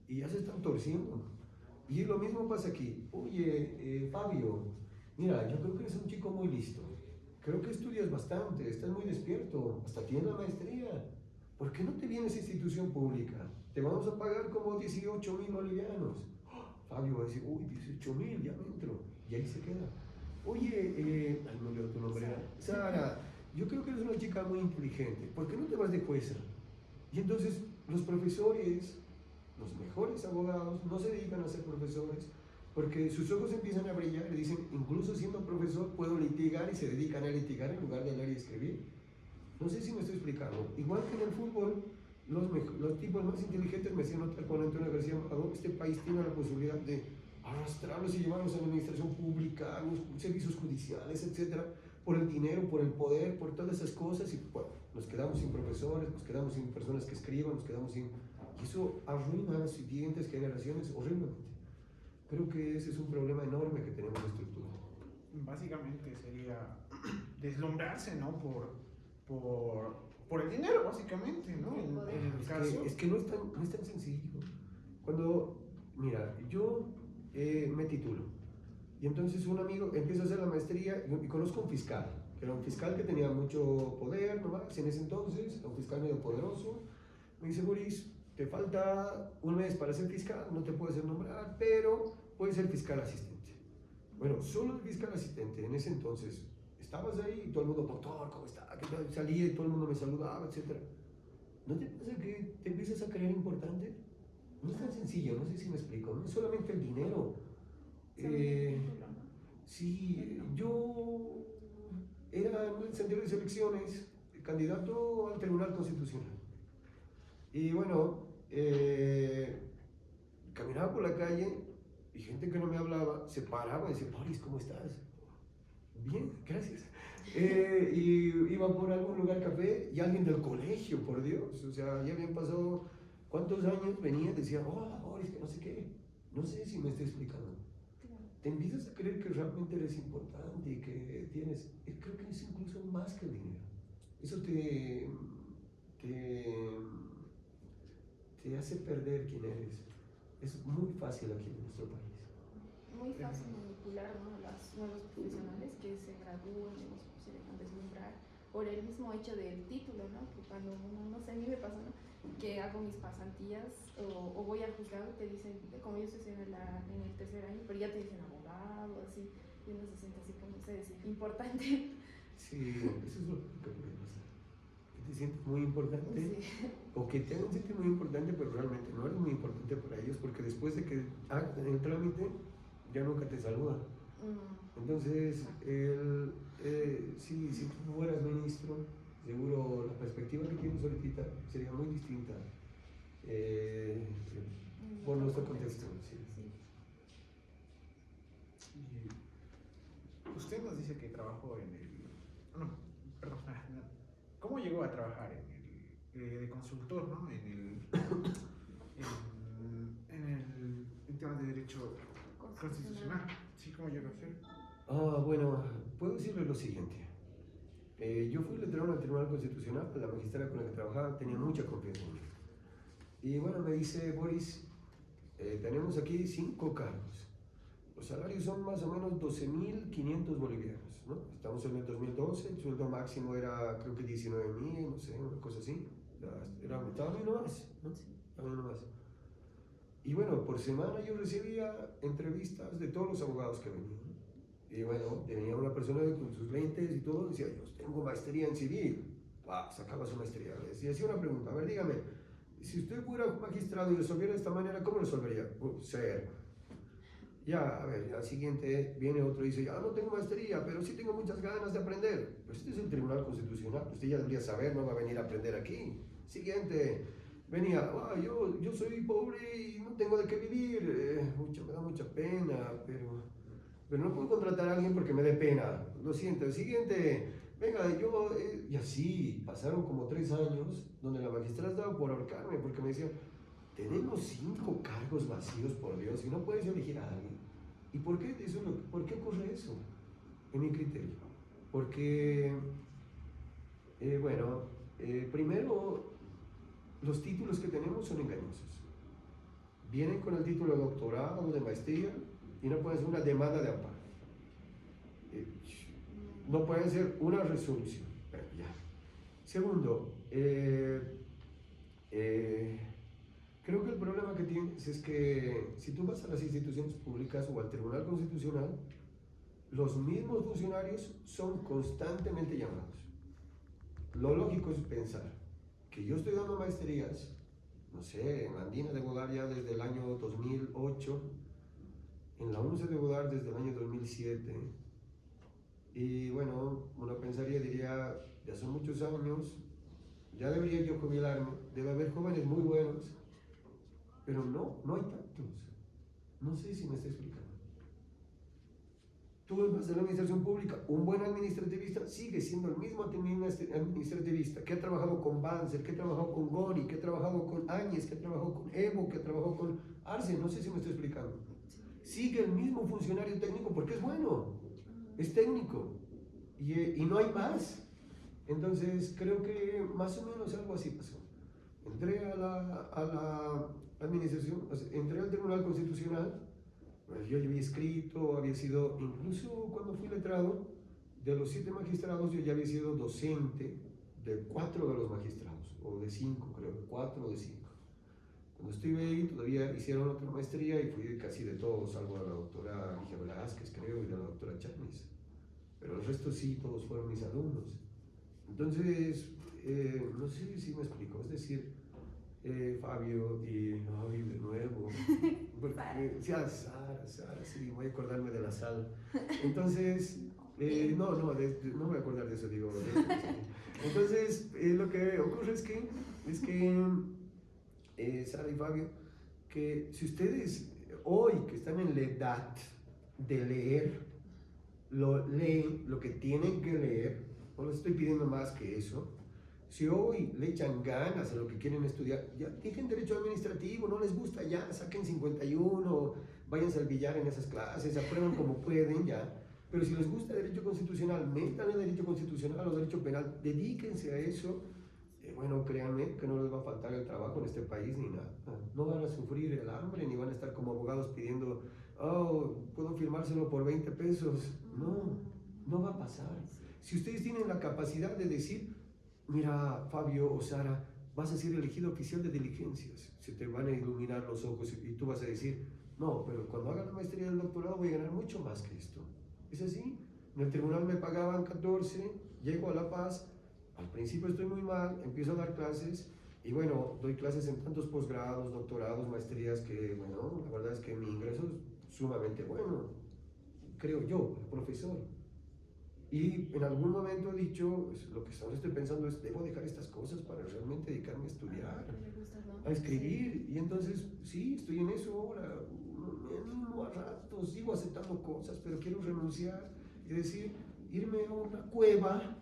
y ya se están torciendo. Y lo mismo pasa aquí. Oye, Fabio, mira, yo creo que eres un chico muy listo, creo que estudias bastante, estás muy despierto, hasta tienes la maestría. ¿Por qué no te vienes a institución pública? Te vamos a pagar como 18.000 bolivianos. Fabio va a decir, uy, 18.000, ya me entro. Y ahí se queda. Oye, ay, no leo tu nombre. Sara, yo creo que eres una chica muy inteligente. ¿Por qué no te vas de jueza? Y entonces los profesores, los mejores abogados, no se dedican a ser profesores porque sus ojos empiezan a brillar y dicen, incluso siendo profesor puedo litigar, y se dedican a litigar en lugar de leer y escribir. No sé si me estoy explicando. Igual que en el fútbol, los tipos más inteligentes me hacían notar con Antonio García Amado, este país tiene la posibilidad de arrastrarlos y llevarlos a la administración pública, a los servicios judiciales, etcétera, por el dinero, por el poder, por todas esas cosas, y bueno, nos quedamos sin profesores, nos quedamos sin personas que escriban, nos quedamos sin... Y eso arruina a las siguientes generaciones horriblemente. Creo que ese es un problema enorme que tenemos de estructura. Básicamente sería deslumbrarse, ¿no? Por el dinero, básicamente, ¿no? En el caso. Es que no es tan sencillo. Cuando, mira, yo me titulo y entonces un amigo empieza a hacer la maestría y conozco a un fiscal, que era un fiscal que tenía mucho poder, nomás, en ese entonces, un fiscal medio poderoso. Me dice, Boris, te falta un mes para ser fiscal, no te puedes nombrar, pero puedes ser fiscal asistente. Bueno, solo el fiscal asistente en ese entonces, estabas ahí y todo el mundo, doctor, ¿cómo está? Salía y todo el mundo me saludaba, etc. ¿No te pasa que te empiezas a creer importante? No es tan sencillo, no sé si me explico, no es solamente el dinero. Sí, yo era en el sentido de selecciones candidato al Tribunal Constitucional. Y bueno, caminaba por la calle y gente que no me hablaba se paraba y decía, Boris, ¿cómo estás? Bien, gracias. Y iba por algún lugar café y alguien del colegio, por Dios, o sea, ya habían pasado cuántos años, venía y decía, hola, Boris, que no sé qué. No sé si me estoy explicando. Claro. Te empiezas a creer que realmente eres importante y que tienes, creo que es incluso más que el dinero. Eso te hace perder quién eres. Es muy fácil aquí en nuestro país. Muy fácil manipular, ¿no? Los nuevos profesionales que se gradúan, se dejan deslumbrar por el mismo hecho del título, ¿no? Que cuando uno, no sé, a mí me pasa, ¿no? Que hago mis pasantías o voy al juzgado, te dicen, como yo estoy en el tercer año, pero ya te dicen abogado, así, y uno se siente así como, no sé, importante. Sí, eso es lo que puede pasar. Que te sientes muy importante, sí. O que te hagan sentir muy importante, pero realmente no eres muy importante para ellos, porque después de que hagas el trámite, ya nunca te saludan. Entonces, si tú fueras ministro, seguro la perspectiva que tienes ahorita sería muy distinta por nuestro contexto. Sí. Y usted nos dice que trabajó en el... No, perdón, ¿cómo llegó a trabajar en el de consultor, ¿no? En temas de derecho constitucional? Sí, ¿cómo llegó a ser? Bueno, puedo decirle lo siguiente. Yo fui letrado al Tribunal Constitucional, la magistrada con la que trabajaba tenía mucha confianza en mí. Y bueno, me dice, Boris, tenemos aquí 5 cargos. Los salarios son más o menos 12.500 bolivianos, ¿no? Estamos en el 2012, el sueldo máximo era creo que 19.000, no sé, una cosa así. Estaba bien nomás, ¿no? Estaba bien nomás. Y bueno, por semana yo recibía entrevistas de todos los abogados que venían. Y bueno, tenía una persona con sus lentes y todo, decía, yo tengo maestría en civil. Sacaba su maestría. Y hacía una pregunta, a ver, dígame, si usted fuera magistrado y resolviera de esta manera, ¿cómo resolvería? Cero. Ya, a ver, al siguiente viene otro y dice, ya no tengo maestría, pero sí tengo muchas ganas de aprender. Pues este es el Tribunal Constitucional, usted ya debería saber, no va a venir a aprender aquí. Siguiente, venía, yo soy pobre y no tengo de qué vivir, me da mucha pena, pero no puedo contratar a alguien porque me dé pena. Lo siento. El siguiente, venga, y así, pasaron como 3 años donde la magistrada estaba por ahorcarme porque me decía, tenemos 5 cargos vacíos, por Dios, y no puedes elegir a alguien. ¿Y por qué ocurre eso? En mi criterio. Porque, primero, los títulos que tenemos son engañosos. Vienen con el título de doctorado o de maestría y no pueden ser una demanda de amparo. No pueden ser una resolución. Pero ya. Segundo, creo que el problema que tienes es que si tú vas a las instituciones públicas o al Tribunal Constitucional, los mismos funcionarios son constantemente llamados. Lo lógico es pensar que yo estoy dando maestrías, no sé, en la Andina debo dar ya desde el año 2008, en la UNCE debo dar desde el año 2007, y bueno, uno pensaría, diría, ya son muchos años, ya debería yo jubilarme, debe haber jóvenes muy buenos, pero no hay tantos. No sé si me estoy explicando. Tú vas a la administración pública, un buen administrativista sigue siendo el mismo administrativista que ha trabajado con Banzer, que ha trabajado con Gori, que ha trabajado con Áñez, que ha trabajado con Evo, que ha trabajado con Arce, no sé si me estoy explicando. Sigue el mismo funcionario técnico porque es bueno, es técnico y no hay más. Entonces creo que más o menos algo así pasó. Entré a la administración, o sea, entré al Tribunal Constitucional. Pues yo ya había escrito, había sido, incluso cuando fui letrado, de los 7 magistrados, yo ya había sido docente de 4 de los magistrados, o de 5, creo, 4 de 5. Cuando estuve ahí, todavía hicieron otra maestría y fui casi de todos, salvo de la doctora Ligia Velázquez, creo, y de la doctora Chávez. Pero el resto sí, todos fueron mis alumnos. Entonces, no sé si me explico, es decir, Fabio y ay, de nuevo, Sara, sí, voy a acordarme de la sal. Entonces, no me voy a acordar de eso, digo. Entonces, lo que ocurre es que Sara y Fabio, que si ustedes hoy que están en la edad de leer, leen lo que tienen que leer, no les estoy pidiendo más que eso. Si hoy le echan ganas a lo que quieren estudiar, ya dejen derecho administrativo, no les gusta ya, saquen 51, váyanse al billar en esas clases, aprueban como pueden ya. Pero si les gusta derecho constitucional, métanle derecho constitucional o derecho penal, dedíquense a eso. Bueno, créanme que no les va a faltar el trabajo en este país ni nada. No van a sufrir el hambre ni van a estar como abogados pidiendo, puedo firmárselo por 20 pesos. No va a pasar. Si ustedes tienen la capacidad de decir, mira, Fabio o Sara, vas a ser elegido oficial de diligencias, se te van a iluminar los ojos y tú vas a decir, no, pero cuando haga la maestría del doctorado voy a ganar mucho más que esto. ¿Es así? En el tribunal me pagaban 14, llego a La Paz, al principio estoy muy mal, empiezo a dar clases y bueno, doy clases en tantos posgrados, doctorados, maestrías que, bueno, la verdad es que mi ingreso es sumamente bueno, creo yo, el profesor. Y en algún momento he dicho, pues, lo que ahora estoy pensando es, debo dejar estas cosas para realmente dedicarme a estudiar, a escribir. Y entonces, sí, estoy en eso ahora, me animo a ratos, sigo aceptando cosas, pero quiero renunciar y decir, irme a una cueva,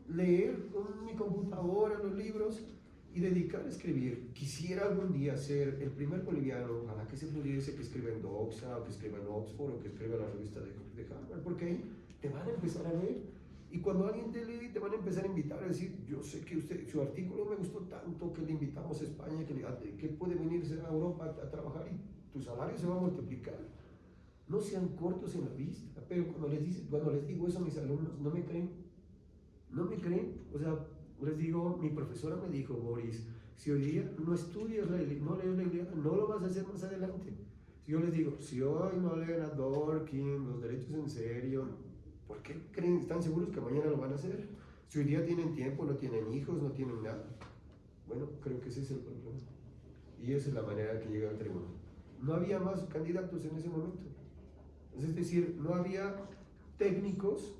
leer con mi computadora los libros y dedicar a escribir. Quisiera algún día ser el primer boliviano, ojalá que se pudiese, que escriba en Doxa, o que escriba en Oxford, o que escriba en la revista de Harvard, porque te van a empezar a leer y cuando alguien te lee te van a empezar a invitar a decir, yo sé que su artículo me gustó tanto que le invitamos a España, que puede venirse a Europa a trabajar y tu salario se va a multiplicar. No sean cortos en la vista, pero cuando les digo eso a mis alumnos no me creen, o sea, les digo, mi profesora me dijo, Boris, si hoy día no estudias no lees la Ilíada, no lo vas a hacer más adelante. Yo les digo, si hoy no leen a Dworkin, los derechos en serio, ¿por qué creen, están seguros que mañana lo van a hacer? Si hoy día tienen tiempo, no tienen hijos, no tienen nada. Bueno, creo que ese es el problema. Y esa es la manera que llega al tribunal. No había más candidatos en ese momento. Es decir, no había técnicos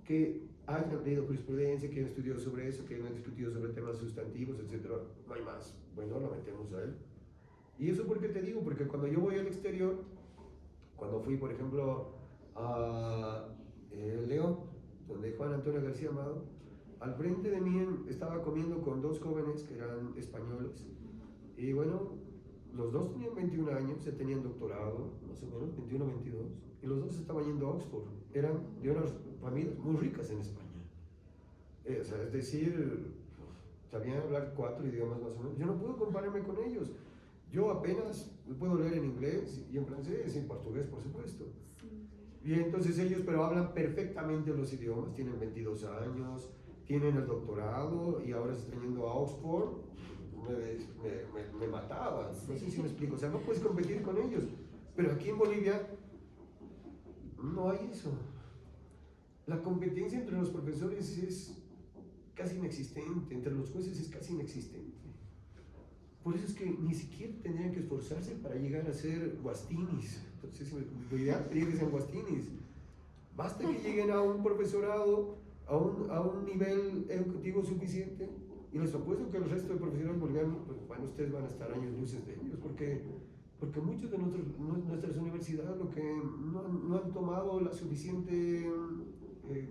que hayan leído jurisprudencia, que hayan estudiado sobre eso, que hayan discutido sobre temas sustantivos, etc. No hay más. Bueno, lo metemos a él. ¿Y eso por qué te digo? Porque cuando yo voy al exterior, cuando fui, por ejemplo, a León, donde Juan Antonio García Amado, al frente de mí estaba comiendo con dos jóvenes que eran españoles. Y bueno, los dos tenían 21 años, ya tenían doctorado, más o menos, 21, 22. Y los dos estaban yendo a Oxford. Eran de unas familias muy ricas en España. O sea, es decir, sabían hablar 4 idiomas más o menos. Yo no puedo compararme con ellos. Yo apenas puedo leer en inglés y en francés y en portugués, por supuesto. Y entonces ellos, pero hablan perfectamente los idiomas, tienen 22 años, tienen el doctorado y ahora se están yendo a Oxford. Me mataban, no sé si me explico, o sea, no puedes competir con ellos. Pero aquí en Bolivia no hay eso. La competencia entre los profesores es casi inexistente, entre los jueces es casi inexistente. Por eso es que ni siquiera tendrían que esforzarse para llegar a ser guastinis. Entonces, lo ideal sería que sean guastinis. Basta que lleguen a un profesorado, a un nivel educativo suficiente, y les apuesto que el resto de profesionales bolivianos, pues, bueno, ustedes van a estar años luces de ellos, porque muchos de nuestras universidades lo que no han tomado la suficiente,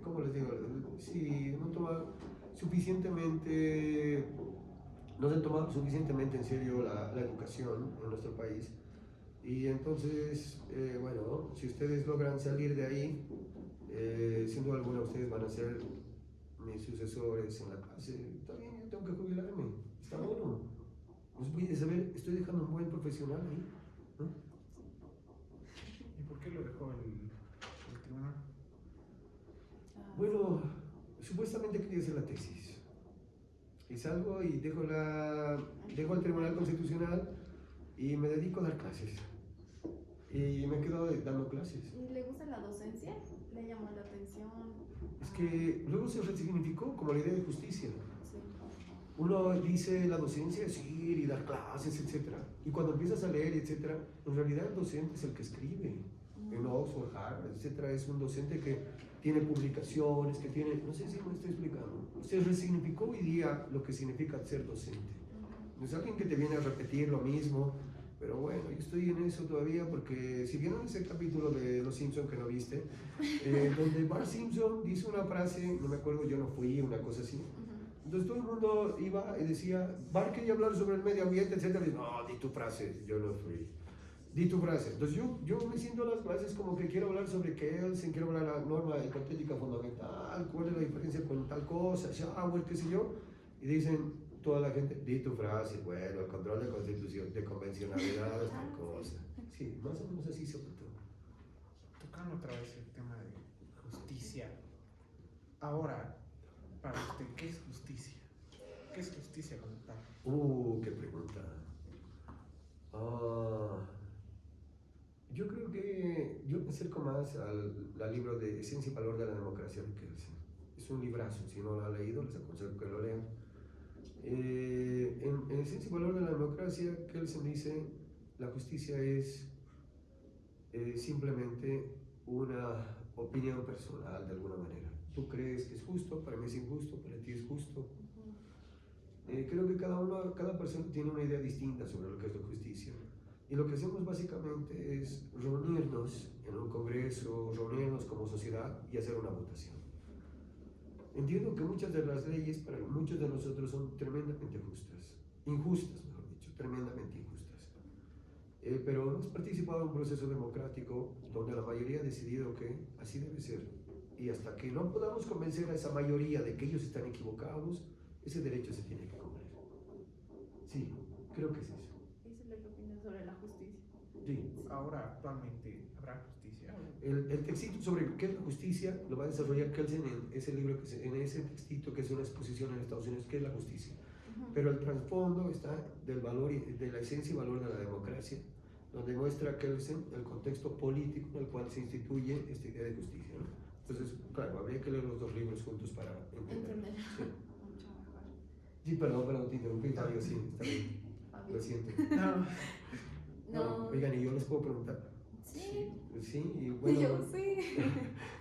¿cómo les digo? Sí, no han tomado suficientemente... No se han tomado suficientemente en serio la educación en nuestro país. Y entonces, bueno, si ustedes logran salir de ahí, sin duda alguna ustedes van a ser mis sucesores en la clase. Está bien, yo tengo que jubilarme, está bueno. Pues voy a saber, estoy dejando un buen profesional ahí, ¿no? ¿Y por qué lo dejó el tribunal? Bueno, supuestamente quería hacer la tesis. Y salgo y dejo el Tribunal Constitucional y me dedico a dar clases. Y me he quedado dando clases. ¿Y le gusta la docencia? ¿Le llamó la atención? Es que luego se resignificó como la idea de justicia. Sí. Uno dice la docencia es ir y dar clases, etc. Y cuando empiezas a leer, etc., en realidad el docente es el que escribe. En Oxford, Harvard, etc., es un docente que tiene publicaciones, que tiene, no sé si me estoy explicando. Se resignificó hoy día lo que significa ser docente. No es alguien que te viene a repetir lo mismo, pero bueno, yo estoy en eso todavía porque si vieron ese capítulo de Los Simpson que no viste, donde Bart Simpson dice una frase, no me acuerdo, yo no fui, una cosa así. Entonces todo el mundo iba y decía, Bart quería hablar sobre el medio ambiente, etc. Y dice, no, di tu frase, yo no fui. Di tu frase. Entonces yo me siento en las clases como que quiero hablar sobre Kelsen, quiero hablar de la norma hipotética fundamental, cuál es la diferencia con tal cosa, Shower, qué sé yo. Y dicen toda la gente, di tu frase, bueno, el control de constitución, de convencionalidad, tal cosa. Sí, más o menos así se optó. Tocando otra vez el tema de justicia. Ahora, para usted, ¿qué es justicia? ¿Qué es justicia como tal? Qué pregunta. Yo creo que yo me acerco más al libro de Esencia y Valor de la Democracia de Kelsen. Es un librazo, si no lo han leído, les aconsejo que lo lean. En Esencia y Valor de la Democracia, Kelsen dice, la justicia es simplemente una opinión personal de alguna manera. Tú crees que es justo, para mí es injusto, para ti es justo. Creo que cada persona tiene una idea distinta sobre lo que es la justicia. Y lo que hacemos básicamente es reunirnos en un congreso, reunirnos como sociedad y hacer una votación. Entiendo que muchas de las leyes para muchos de nosotros son tremendamente injustas, mejor dicho, tremendamente injustas. Pero hemos participado en un proceso democrático donde la mayoría ha decidido que así debe ser. Y hasta que no podamos convencer a esa mayoría de que ellos están equivocados, ese derecho se tiene que cumplir. Sí, creo que es eso. Eso es lo que opinas sobre la justicia. Sí. Ahora, actualmente, ¿habrá justicia? El textito sobre qué es la justicia lo va a desarrollar Kelsen en ese libro, en ese textito que es una exposición en Estados Unidos, qué es la justicia. Pero el trasfondo está del valor, de la esencia y valor de la democracia, donde muestra Kelsen el contexto político en el cual se instituye esta idea de justicia, ¿no? Entonces, claro, habría que leer los dos libros juntos para entenderlo. Entender. Sí. Mucho mejor. Sí, perdón, te interrumpí, Fabio, sí, está bien, Fabio. lo siento. No, No. Oigan, ¿y yo les puedo preguntar? Sí. Sí, y bueno, Yo sí.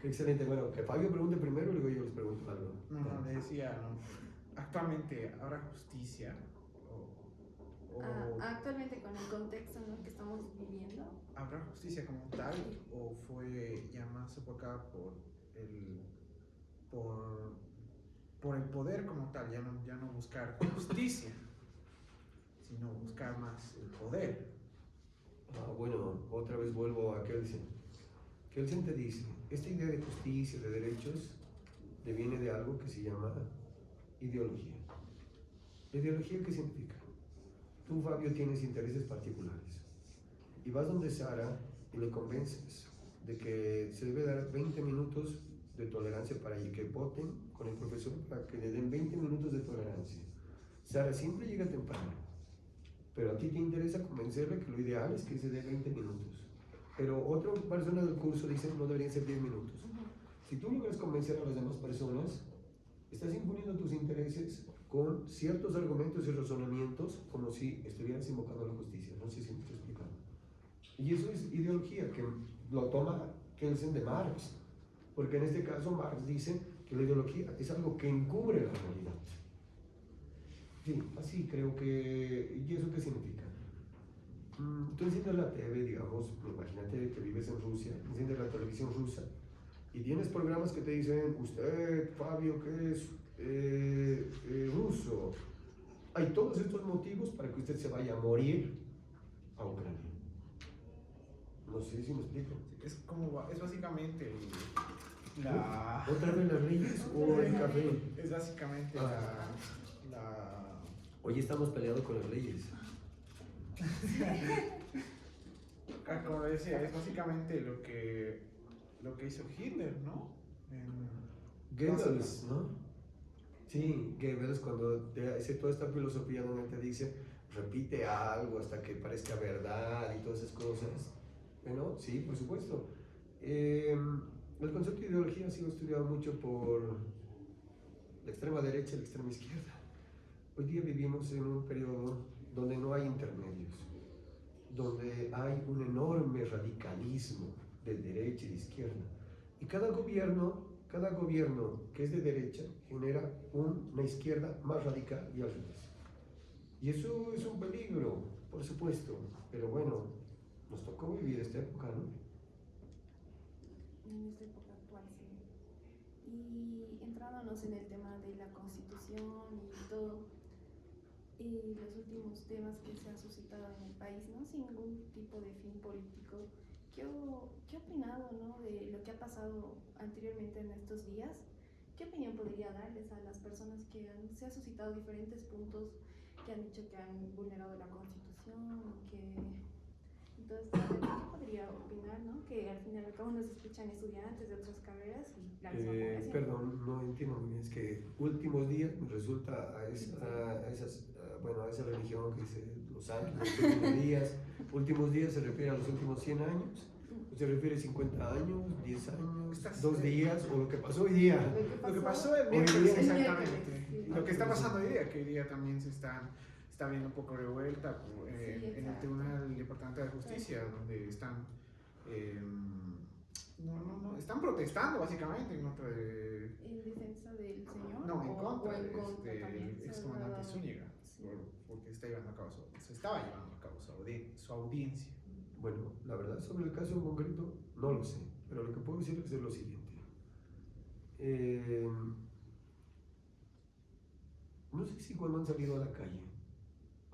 excelente, bueno, que Fabio pregunte primero y luego yo les pregunto algo. no, le decía, ¿no? Actualmente, ¿habrá justicia? Actualmente con el contexto, ¿no?, que estamos viviendo. ¿Habrá justicia como tal o fue ya más sofocada por, por el poder como tal? Ya no buscar justicia, sino buscar más el poder. Bueno, otra vez vuelvo a Kelsen. Kelsen te dice, esta idea de justicia, de derechos, deviene de algo que se llama ideología. ¿La ideología qué significa? Tú, Fabio, tienes intereses particulares y vas donde Sara y le convences de que se debe dar 20 minutos de tolerancia para que voten con el profesor para que le den 20 minutos de tolerancia. Sara siempre llega temprano, pero a ti te interesa convencerle que lo ideal es que se dé 20 minutos. Pero otra persona del curso dice no deberían ser 10 minutos. Si tú logras convencer a las demás personas, estás imponiendo tus intereses con ciertos argumentos y razonamientos como si estuvieras invocando la justicia. No sé si me estoy explicando. Y eso es ideología, que lo toma Kelsen de Marx, porque en este caso Marx dice que la ideología es algo que encubre la realidad. Sí, así creo que... ¿Y eso qué significa? Tú enciendes la TV, digamos, imagínate que vives en Rusia, enciendes la televisión rusa y tienes programas que te dicen, usted, Fabio, que es ruso, hay todos estos motivos para que usted se vaya a morir a Ucrania. No sé si me explico. Es básicamente la... ¿Otra vez las leyes o el café? Es básicamente la... Hoy estamos peleados con las leyes. Como decía, es básicamente lo que hizo Hitler, ¿no? Goebbels, ¿no? Sí, Goebbels cuando te hace toda esta filosofía donde te dice repite algo hasta que parezca verdad y todas esas cosas. Bueno, sí, por supuesto. El concepto de ideología ha sido estudiado mucho por la extrema derecha y la extrema izquierda. Hoy día vivimos en un periodo donde no hay intermedios, donde hay un enorme radicalismo de derecha y de izquierda. Y cada gobierno que es de derecha genera una izquierda más radical y al revés. Y eso es un peligro, por supuesto, pero bueno, nos tocó vivir esta época, ¿no? En esta época actual, sí. Y entrándonos en el tema de la Constitución y todo, y los últimos temas que se han suscitado en el país, ¿no?, sin ningún tipo de fin político, ¿qué ha opinado, ¿no?, de lo que ha pasado anteriormente en estos días? ¿Qué opinión podría darles a las personas que se han suscitado diferentes puntos que han dicho que han vulnerado la Constitución? Entonces, ¿qué podría opinar, no? Que al fin y al cabo nos escuchan estudiantes de otras carreras y la misma población. Perdón, no entiendo muy bien, es que últimos días me resulta a esa religión que dice los ángeles, los últimos días. Últimos días se refiere a los últimos 100 años, o se refiere a 50 años, 10 años, 2 días, o lo que pasó hoy día. Lo que pasó el Hoy miércoles, día. exactamente. Sí. Lo que está pasando hoy día, que hoy día también está viendo un poco revuelta en el Tribunal Departamental de Justicia, donde están están protestando básicamente en contra de... ¿En defensa del señor? No, en contra en contra del también, excomandante Zúñiga, sí. porque se estaba llevando a cabo su audiencia. Bueno, la verdad sobre el caso en concreto no lo sé, pero lo que puedo decirles es lo siguiente. No sé si cuando han salido a la calle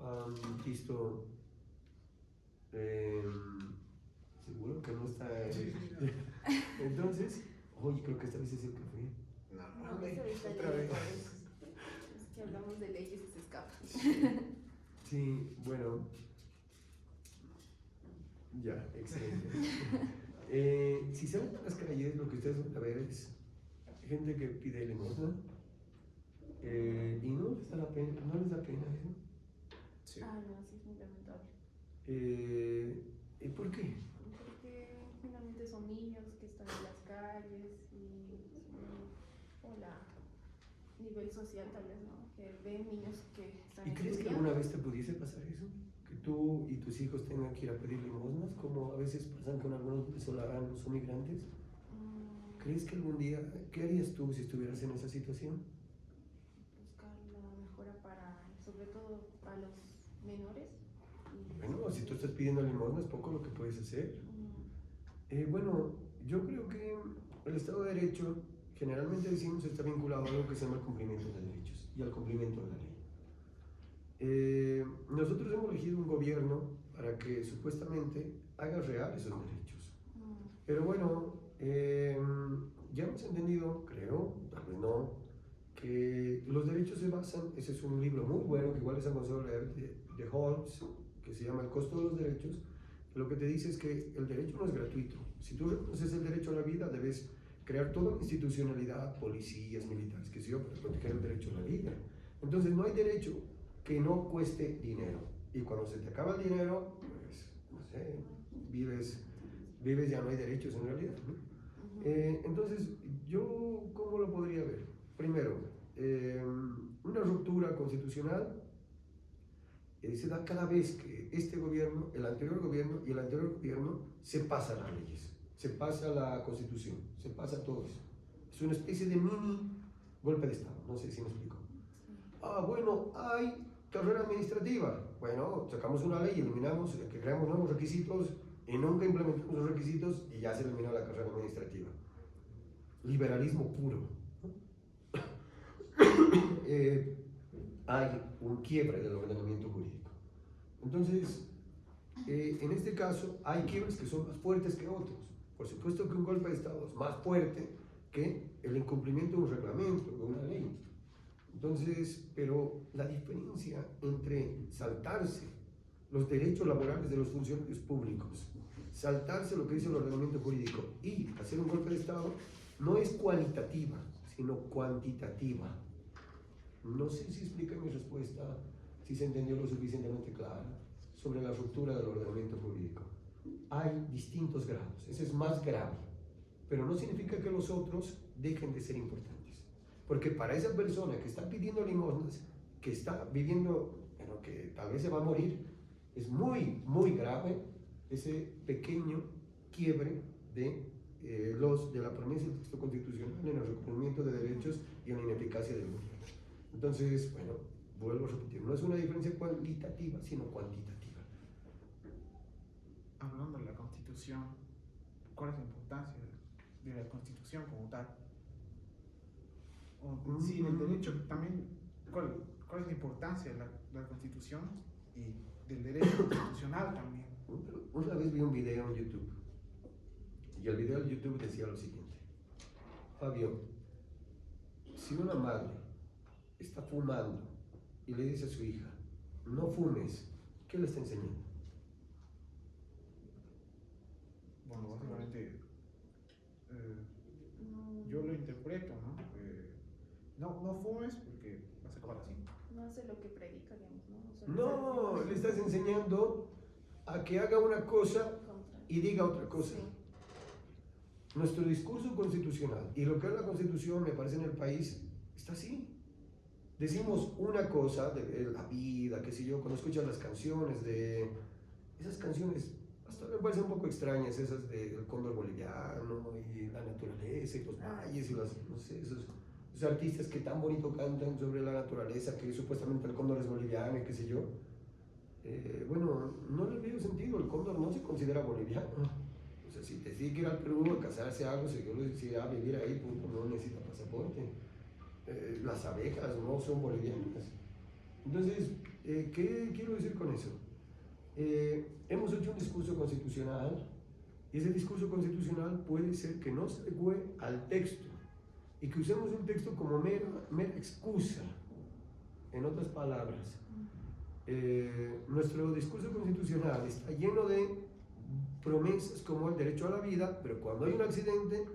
han visto, seguro que no está... Entonces, oye, creo que esta vez es el café. No, eso está Otra vez. Es que hablamos de leyes y se escapa. Sí, bueno. Ya, excelente. Si salen a las calles, lo que ustedes van a ver es gente que pide limosna y no les da pena, ¿no? Sí. No, sí es muy lamentable. ¿Y por qué? Porque finalmente son niños que están en las calles y o la nivel social tal vez, ¿no? Que ven niños que están ¿Y crees que estudiando. alguna vez te pudiese pasar eso? Que tú y tus hijos tengan que ir a pedir limosnas, como a veces pasan con algunos venezolanos o migrantes. ¿Crees que algún día, qué harías tú si estuvieras en esa situación? Buscar la mejora para, sobre todo para los menores. Bueno, si tú estás pidiendo limosna es poco lo que puedes hacer. Bueno, yo creo que el Estado de Derecho, generalmente decimos, está vinculado a algo que se llama el cumplimiento de derechos y al cumplimiento de la ley. Nosotros hemos elegido un gobierno para que supuestamente haga real esos derechos. Pero bueno, ya hemos entendido, creo, tal vez no, que los derechos se basan, ese es un libro muy bueno que igual les aconsejo leer, de Holmes, que se llama El costo de los derechos. Lo que te dice es que el derecho no es gratuito. Si tú reconoces el derecho a la vida, debes crear toda una institucionalidad, policías, militares, que sé yo, para proteger el derecho a la vida. Entonces no hay derecho que no cueste dinero. Y cuando se te acaba el dinero, pues, no sé, vives ya no hay derechos en realidad, ¿no? Entonces, ¿yo cómo lo podría ver? Primero, una ruptura constitucional se da cada vez que este gobierno, el anterior gobierno y el anterior gobierno se pasan las leyes, se pasa la constitución, se pasa todo eso. Es una especie de mini golpe de Estado, no sé si me explico. Ah, bueno, hay carrera administrativa. Bueno, sacamos una ley, eliminamos, que creamos nuevos requisitos y nunca implementamos los requisitos y ya se eliminó la carrera administrativa. Liberalismo puro. Hay un quiebre del ordenamiento jurídico. Entonces, en este caso, hay quiebres que son más fuertes que otros. Por supuesto que un golpe de Estado es más fuerte que el incumplimiento de un reglamento, de una ley. Entonces, pero la diferencia entre saltarse los derechos laborales de los funcionarios públicos, saltarse lo que dice el ordenamiento jurídico y hacer un golpe de Estado, no es cualitativa, sino cuantitativa. No sé si explica mi respuesta, si se entendió lo suficientemente clara sobre la ruptura del ordenamiento jurídico. Hay distintos grados, ese es más grave, pero no significa que los otros dejen de ser importantes. Porque para esa persona que está pidiendo limosnas, que está viviendo, bueno, que tal vez se va a morir, es muy, muy grave ese pequeño quiebre de la promesa del texto constitucional en el reconocimiento de derechos y en la ineficacia del gobierno. Entonces, bueno, vuelvo a repetir, no es una diferencia cualitativa, sino cuantitativa. Hablando de la Constitución, ¿cuál es la importancia de la Constitución como tal? O, sí, del derecho también, ¿cuál es la importancia de la Constitución y del derecho constitucional también? Una vez vi un video en YouTube y el video de YouTube decía lo siguiente: Fabio, si una madre está fumando y le dice a su hija, no fumes, ¿qué le está enseñando? Bueno, básicamente yo lo interpreto, ¿no? No fumes porque vas a acabar así. No hace lo que predica, digamos, ¿no? O sea, No, le estás enseñando a que haga una cosa y diga otra cosa. Sí. Nuestro discurso constitucional y lo que es la Constitución, me parece, en el país está así. Decimos una cosa de la vida, qué sé yo, cuando escuchas las canciones de esas canciones, hasta me parecen un poco extrañas, esas del cóndor boliviano y la naturaleza y los valles y las, no sé, esos artistas que tan bonito cantan sobre la naturaleza, que supuestamente el cóndor es boliviano y qué sé yo. Bueno, no le veo sentido, el cóndor no se considera boliviano. O sea, si te sigue que ir al Perú a casarse algo, si yo le decía vivir ahí, pues no necesita pasaporte. Las abejas no son bolivianas. Entonces, ¿qué quiero decir con eso? Hemos hecho un discurso constitucional y ese discurso constitucional puede ser que no se adecue al texto y que usemos un texto como mera excusa. En otras palabras, nuestro discurso constitucional está lleno de promesas como el derecho a la vida, pero cuando hay un accidente,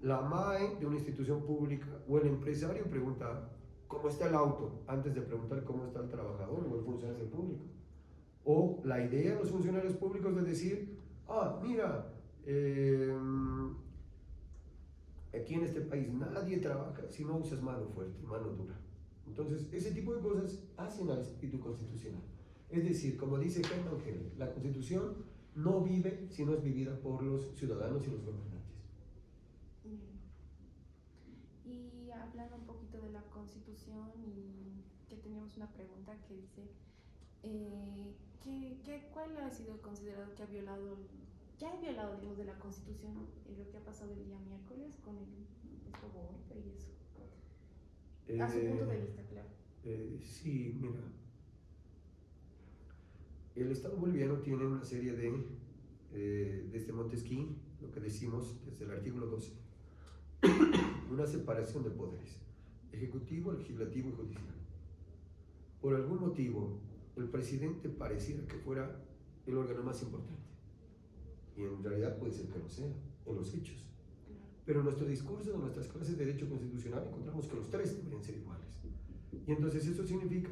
la MAE de una institución pública o el empresario pregunta cómo está el auto antes de preguntar cómo está el trabajador o el funcionario público. O la idea de los funcionarios públicos de decir mira, aquí en este país nadie trabaja si no usas mano fuerte, mano dura. Entonces, ese tipo de cosas hacen al espíritu constitucional. Es decir, como dice Hermann Hesse, la Constitución no vive si no es vivida por los ciudadanos y los gobernantes. Y hablando un poquito de la Constitución, y que teníamos una pregunta que dice, ¿cuál ha sido considerado que ha violado, digamos, de la Constitución lo que ha pasado el día miércoles con el golpe y eso? A su punto de vista, claro. Sí, mira, el Estado boliviano tiene una serie desde Montesquieu, lo que decimos desde el artículo 12, una separación de poderes, ejecutivo, legislativo y judicial. Por algún motivo, el presidente pareciera que fuera el órgano más importante, y en realidad puede ser que lo sea, en los hechos. Pero en nuestro discurso, en nuestras clases de derecho constitucional, encontramos que los tres deberían ser iguales. Y entonces eso significa,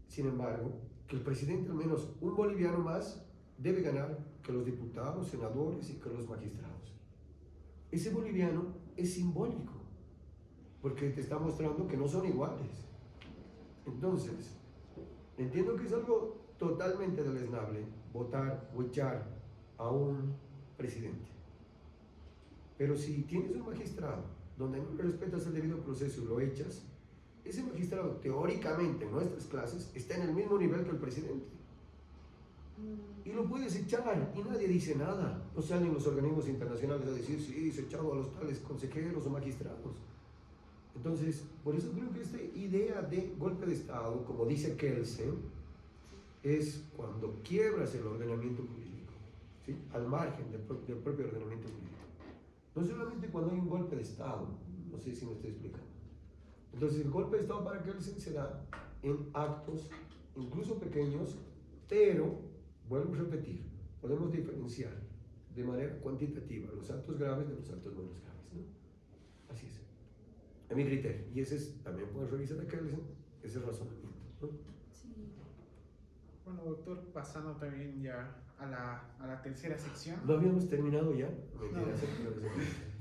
sin embargo, que el presidente, al menos un boliviano más, debe ganar que los diputados, senadores y que los magistrados. Ese boliviano es simbólico, porque te está mostrando que no son iguales. Entonces, entiendo que es algo totalmente deleznable votar o echar a un presidente. Pero si tienes un magistrado donde no le respetas el debido proceso y lo echas, ese magistrado, teóricamente, en nuestras clases, está en el mismo nivel que el presidente. Y lo puedes echar y nadie dice nada. No salen los organismos internacionales a decir, sí, se echado a los tales consejeros o magistrados. Entonces, por eso creo que esta idea de golpe de Estado, como dice Kelsen, es cuando quiebras el ordenamiento jurídico, ¿sí? Al margen del propio ordenamiento jurídico. No solamente cuando hay un golpe de Estado, no sé si me estoy explicando. Entonces, el golpe de Estado para Kelsen se da en actos, incluso pequeños, pero, vuelvo a repetir, podemos diferenciar de manera cuantitativa los actos graves de los actos menos graves, ¿no? Así es, a mi criterio. Y ese es, también puedes revisar a Kelsen, ese razonamiento, ¿no? Sí. Bueno, doctor, pasando también ya a la tercera sección. ¿No habíamos terminado ya? No.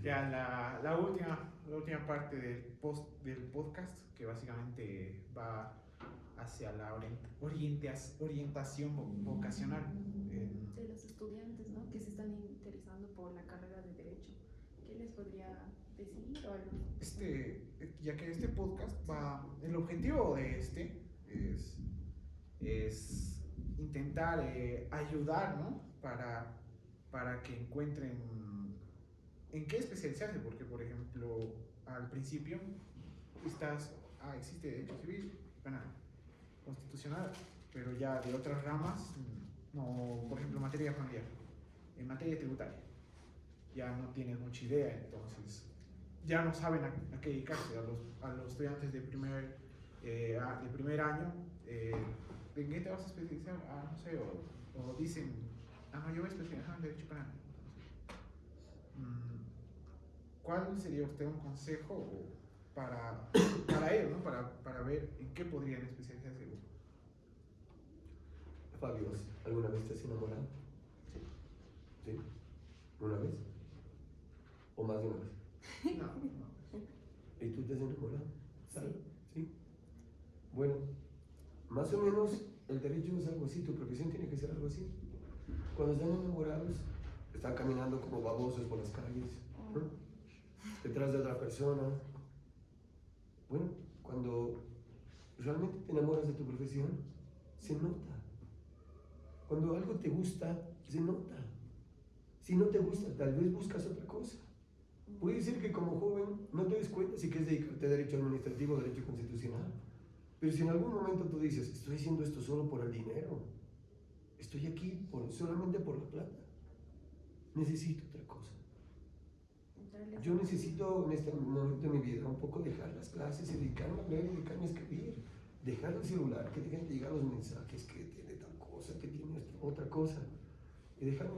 Ya la última parte del podcast, que básicamente va hacia la orientación vocacional. De los estudiantes, ¿no? Que se están interesando por la carrera de Derecho. ¿Qué les podría decir? Ya que este podcast el objetivo de es intentar ayudar, ¿no? Para que encuentren en qué especializarse, porque por ejemplo al principio existe derecho civil, penal, constitucional, pero ya de otras ramas, no, por ejemplo materia familiar, en materia tributaria, ya no tienes mucha idea, entonces ya no saben a qué dedicarse. A los estudiantes de primer año, ¿en qué te vas a especializar? No sé, o dicen, no, yo voy a especializar en derecho penal. ¿Cuál sería usted un consejo para ellos, ¿no? Para ver en qué podrían especializarse? Fabio, ¿alguna vez te has enamorado? Sí. ¿Sí? ¿Una vez? ¿O más de una vez? No. ¿Y tú te has enamorado? Sí. ¿Sí? Bueno, más o menos el derecho es algo así, tu profesión tiene que ser algo así. Cuando están enamorados, están caminando como babosos por las calles, ¿no? Detrás de otra persona. Bueno, cuando realmente te enamoras de tu profesión, se nota. Cuando algo te gusta, se nota. Si no te gusta, tal vez buscas otra cosa. Puede ser que como joven no te des cuenta si quieres dedicarte a derecho administrativo o derecho constitucional. Pero si en algún momento tú dices, estoy haciendo esto solo por el dinero, estoy aquí solamente por la plata, necesito otra cosa. Yo necesito en este momento de mi vida un poco dejar las clases y dedicarme a leer, dedicarme a escribir, dejar el celular, que dejen de llegar los mensajes, que tiene tal cosa, que tiene otra cosa, y dejar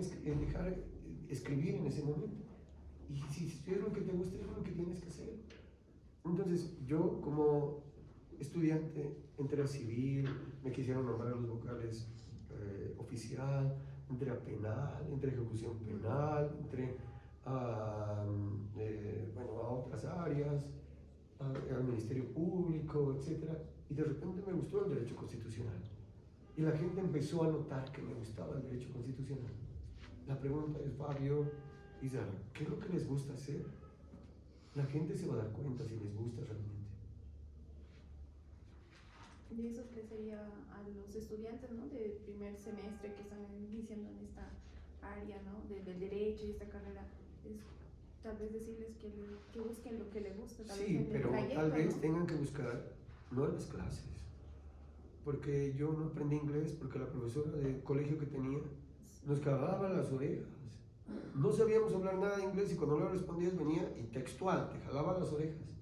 escribir en ese momento. Y si es lo que te gusta, es lo que tienes que hacer. Entonces, yo como estudiante entré a civil, me quisieron nombrar a los vocales oficial, entré a penal, entré a ejecución penal, entré a, bueno, a otras áreas, al Ministerio Público, etc. Y de repente me gustó el derecho constitucional. Y la gente empezó a notar que me gustaba el derecho constitucional. La pregunta es, Fabio, Isara, ¿qué es lo que les gusta hacer? La gente se va a dar cuenta si les gusta realmente. Y eso que sería a los estudiantes, ¿no? De primer semestre que están iniciando en esta área, ¿no? Del derecho y esta carrera, es tal vez decirles que busquen lo que les gusta. Tal vez Sí, en el pero trayecto, tal vez ¿no? tengan que buscar, no en las clases, porque yo no aprendí inglés porque la profesora de colegio que tenía nos cagaba las orejas. No sabíamos hablar nada de inglés y cuando le respondías venía y textual, te jalaba las orejas.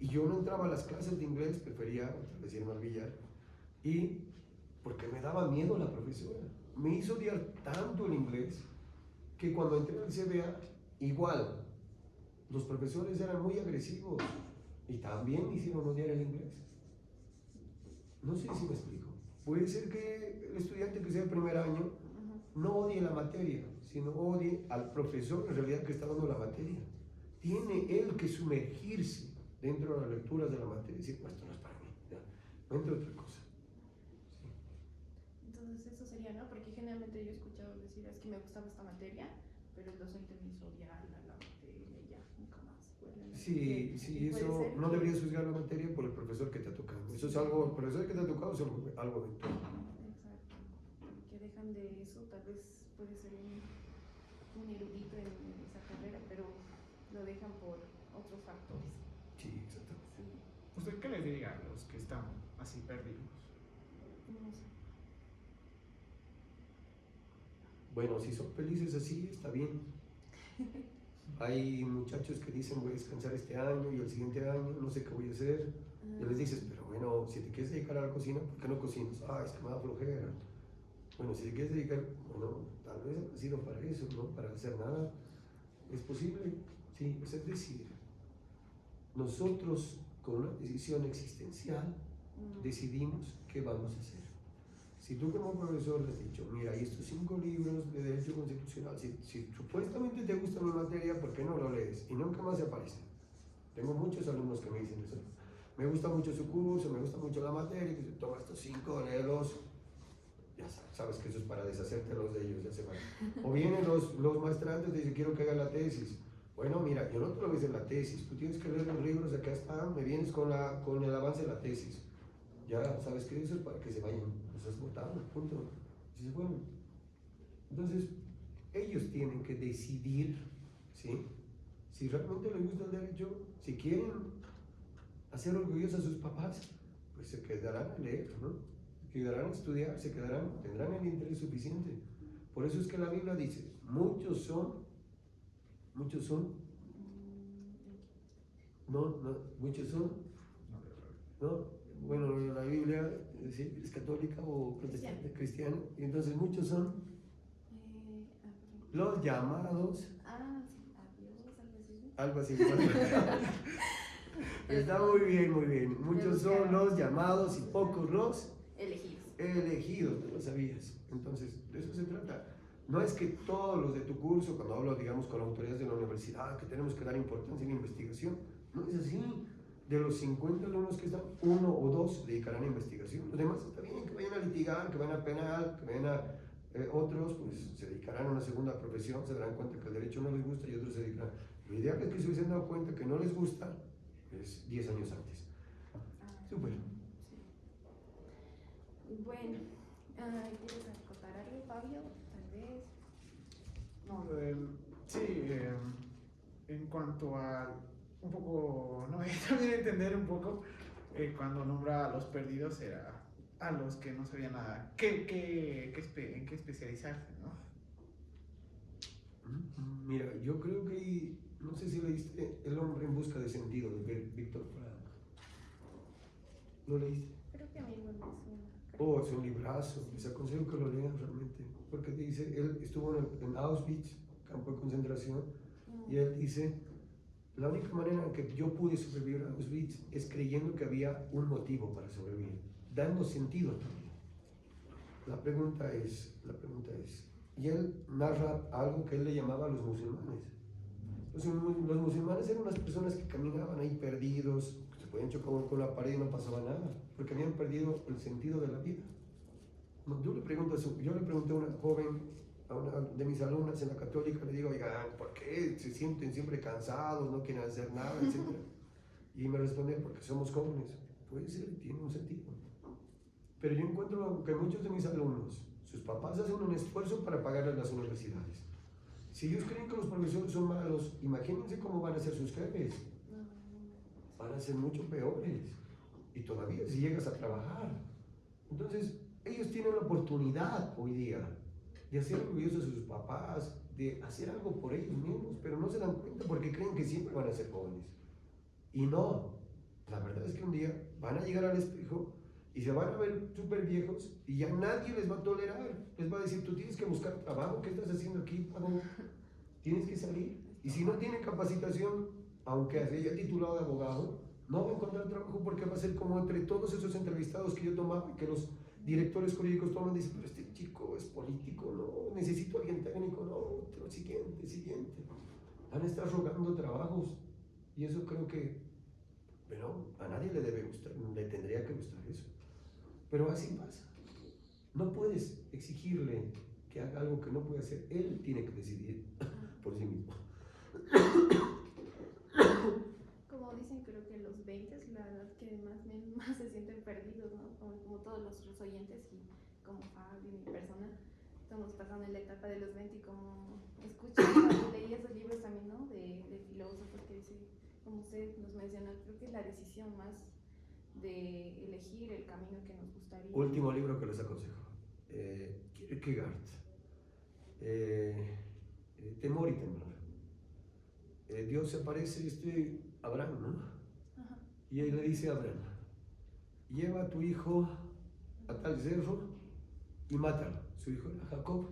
Y yo no entraba a las clases de inglés, prefería otra vez irme al billar. Y porque me daba miedo la profesora. Me hizo odiar tanto el inglés que cuando entré al CBA, igual, los profesores eran muy agresivos y también me hicieron odiar el inglés. No sé si me explico. Puede ser que el estudiante que sea el primer año no odie la materia, sino odie al profesor en realidad que está dando la materia. Tiene él que sumergirse dentro de las lecturas de la materia y decir, pues esto no es para mí, ya, no entre otra cosa. Sí. Entonces eso sería, ¿no? Porque generalmente yo he escuchado decir, es que me gustaba esta materia, pero el docente me hizo odiar la materia y ya, nunca más. Sí, sí, eso no deberías juzgar la materia por el profesor que te ha tocado. Eso es algo, el profesor que te ha tocado es algo eventual. Exacto. Que dejan de eso, tal vez puede ser un erudito en esa carrera, pero lo dejan por otros factores. Sí, exacto. Sí, ¿Usted qué les diría a los que están así perdidos? no sé. Bueno, si son felices así, está bien. Hay muchachos que dicen voy a descansar este año y el siguiente año no sé qué voy a hacer. Y les dices, pero bueno, si te quieres dedicar a la cocina, ¿por qué no cocinas? Ah, es que me da flojera. Bueno, si te quieres dedicar, bueno, tal vez ha sido para eso, ¿no? Para hacer nada. ¿Es posible? Sí, es decir, nosotros con una decisión existencial decidimos qué vamos a hacer. Si tú como profesor le has dicho, mira, hay estos 5 libros de derecho constitucional, si supuestamente te gusta la materia, ¿por qué no lo lees? Y nunca más se aparece. Tengo muchos alumnos que me dicen eso. Me gusta mucho su curso, me gusta mucho la materia, que se toma estos 5, léelos. Ya sabes que eso es para deshacértelos de ellos, ya se van. O vienen los maestrantes y dicen, quiero que haga la tesis. Bueno, mira, yo no te lo ves en la tesis, tú tienes que leer los libros, acá están, me vienes con el avance de la tesis. Ya sabes que eso es para que se vayan, los has votado, punto. Dices, bueno, entonces ellos tienen que decidir, ¿sí? Si realmente les gusta el derecho, si quieren hacer orgullosos a sus papás, pues se quedarán a leer, ¿no? Se quedarán a estudiar, tendrán el interés suficiente. Por eso es que la Biblia dice, muchos son, muchos son, no, bueno, la Biblia ¿sí? Es católica o protestante, cristiana, y entonces muchos son los llamados. Ah, sí, adiós, Algo así. Está muy bien, muy bien. Muchos son los llamados y pocos los elegidos, tú lo sabías. Entonces, de eso se trata. No es que todos los de tu curso, cuando hablo, digamos, con autoridades de la universidad, que tenemos que dar importancia en la investigación, no es así. De los 50 alumnos que están, 1 o 2 se dedicarán a investigación. Los demás está bien que vayan a litigar, que vayan a penal, que vayan a otros, pues se dedicarán a una segunda profesión, se darán cuenta que el derecho no les gusta y otros se dedicarán. Lo ideal es que se hubiesen dado cuenta que no les gusta, es 10 años antes. Súper. Sí. Bueno, ¿quieres acotar algo, Fabio? Tal vez. No, sí, en cuanto a un poco, no, también entender un poco, cuando nombra a los perdidos era a los que no sabían nada, en qué especializarse, ¿no? Mira, yo creo que, no sé si leíste El hombre en busca de sentido de Víctor Frank. ¿Lo leíste? Creo que a mí no me suena. Oh, es un librazo, les aconsejo que lo lean realmente, porque dice, él estuvo en Auschwitz, campo de concentración, y él dice, la única manera en que yo pude sobrevivir a Auschwitz es creyendo que había un motivo para sobrevivir, dando sentido a tu vida. La pregunta es, y él narra algo que él le llamaba los musulmanes. Los musulmanes eran unas personas que caminaban ahí perdidos, se podían chocar con la pared y no pasaba nada, porque habían perdido el sentido de la vida. Yo le pregunté a una joven, a una de mis alumnas en la católica, le digo, oiga, ¿por qué se sienten siempre cansados, no quieren hacer nada, etcétera? Y me responde, porque somos jóvenes. Puede ser, tiene un sentido. Pero yo encuentro que muchos de mis alumnos, sus papás hacen un esfuerzo para pagarles las universidades. Si ellos creen que los profesores son malos, imagínense cómo van a ser sus jefes. Van a ser mucho peores. Y todavía si llegas a trabajar. Entonces, ellos tienen la oportunidad hoy día de hacer orgullosos a sus papás, de hacer algo por ellos mismos, pero no se dan cuenta porque creen que siempre van a ser jóvenes. Y no, la verdad es que un día van a llegar al espejo y se van a ver súper viejos y ya nadie les va a tolerar. Les va a decir, tú tienes que buscar trabajo, ¿qué estás haciendo aquí? Tienes que salir. Y si no tiene capacitación, aunque se haya titulado de abogado, no va a encontrar trabajo porque va a ser como entre todos esos entrevistados que yo tomaba, que los directores jurídicos toman y dicen, pero este chico es político, no, necesito a alguien técnico, no, siguiente. Van a estar rogando trabajos y eso creo que, bueno, a nadie le debe gustar, le tendría que gustar eso. Pero así pasa. No puedes exigirle que haga algo que no puede hacer, él tiene que decidir por sí mismo. Como dicen, creo que los 20 es la edad que más se sienten perdidos, ¿no? Como todos los oyentes y como Fabio, mi persona, estamos pasando en la etapa de los 20 y como escuché cuando leí esos libros también, ¿no? De filósofos que dicen, como usted nos mencionó, creo que es la decisión más de elegir el camino que nos gustaría. Último libro que les aconsejo, Kierkegaard, Temor y Temblor. Dios se parece a Abraham, ¿no? Ajá. Y él le dice a Abraham, lleva a tu hijo a tal cerro y mátalo. Su hijo era Jacob.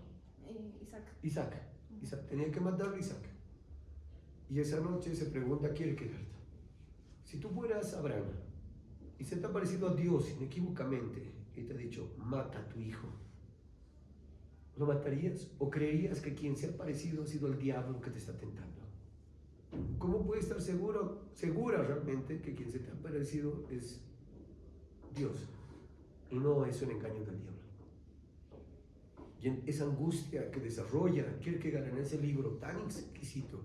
Isaac. Tenía que matarlo Isaac. Y esa noche se pregunta a Kierkegaard, si tú fueras Abraham y se te ha parecido a Dios inequívocamente y te ha dicho, mata a tu hijo, ¿lo matarías o creerías que quien se ha parecido ha sido el diablo que te está tentando? ¿Cómo puedes estar segura realmente que quien se te ha parecido es Dios y no es un engaño del diablo? Y esa angustia que desarrolla Kierkegaard en ese libro tan exquisito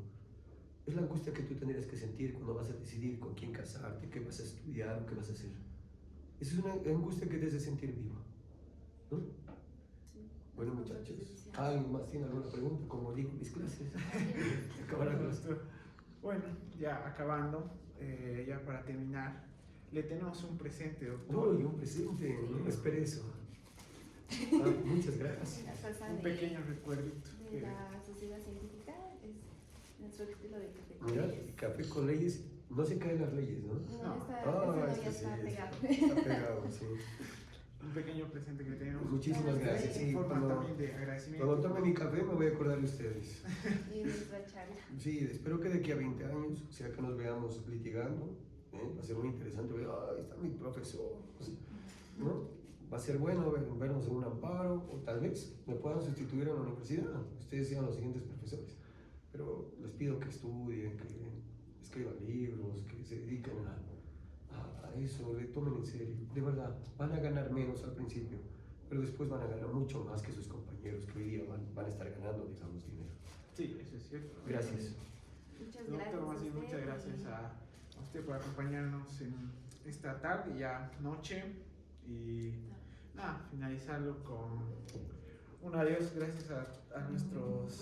es la angustia que tú tendrías que sentir cuando vas a decidir con quién casarte, qué vas a estudiar o qué vas a hacer. Esa es una angustia que te hace sentir vivo, ¿no? Sí. Bueno, muchachos, ¿alguien más tiene alguna pregunta? Como digo en mis clases, acabará con esto. Bueno, ya acabando, ya para terminar, le tenemos un presente, doctor. Uy, un presente, no esperé eso. Muchas gracias. Un pequeño recuerdito. De la sociedad científica es nuestro estilo de café con Mira, leyes. café con leyes, no se caen las leyes, ¿no? No, esta este ya sí, está pegado. está pegado, sí. Un pequeño presente que tenemos. Muchísimas gracias. Sí, En forma cuando también de agradecimiento. tome mi café me voy a acordar de ustedes. Y nuestra charla. Sí, espero que de aquí a 20 años, sea que nos veamos litigando, va a ser muy interesante ver, ahí está mi profesor, ¿no? Va a ser bueno vernos en un amparo, o tal vez me puedan sustituir en la universidad, ustedes sean los siguientes profesores. Pero les pido que estudien, que escriban libros, que se dediquen a eso, le tomen en serio. De verdad, van a ganar menos al principio, pero después van a ganar mucho más que sus compañeros que hoy día van a estar ganando, digamos, dinero. Sí, eso es cierto. Gracias. Muchas gracias. Doctor, más bien, muchas gracias a usted por acompañarnos en esta tarde, ya noche, y nada, finalizarlo con un adiós, gracias a nuestros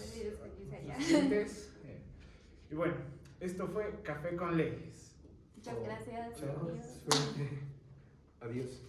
clientes. Y bueno, esto fue Café con Leyes. Muchas gracias. Chao, Adiós. suerte. Adiós.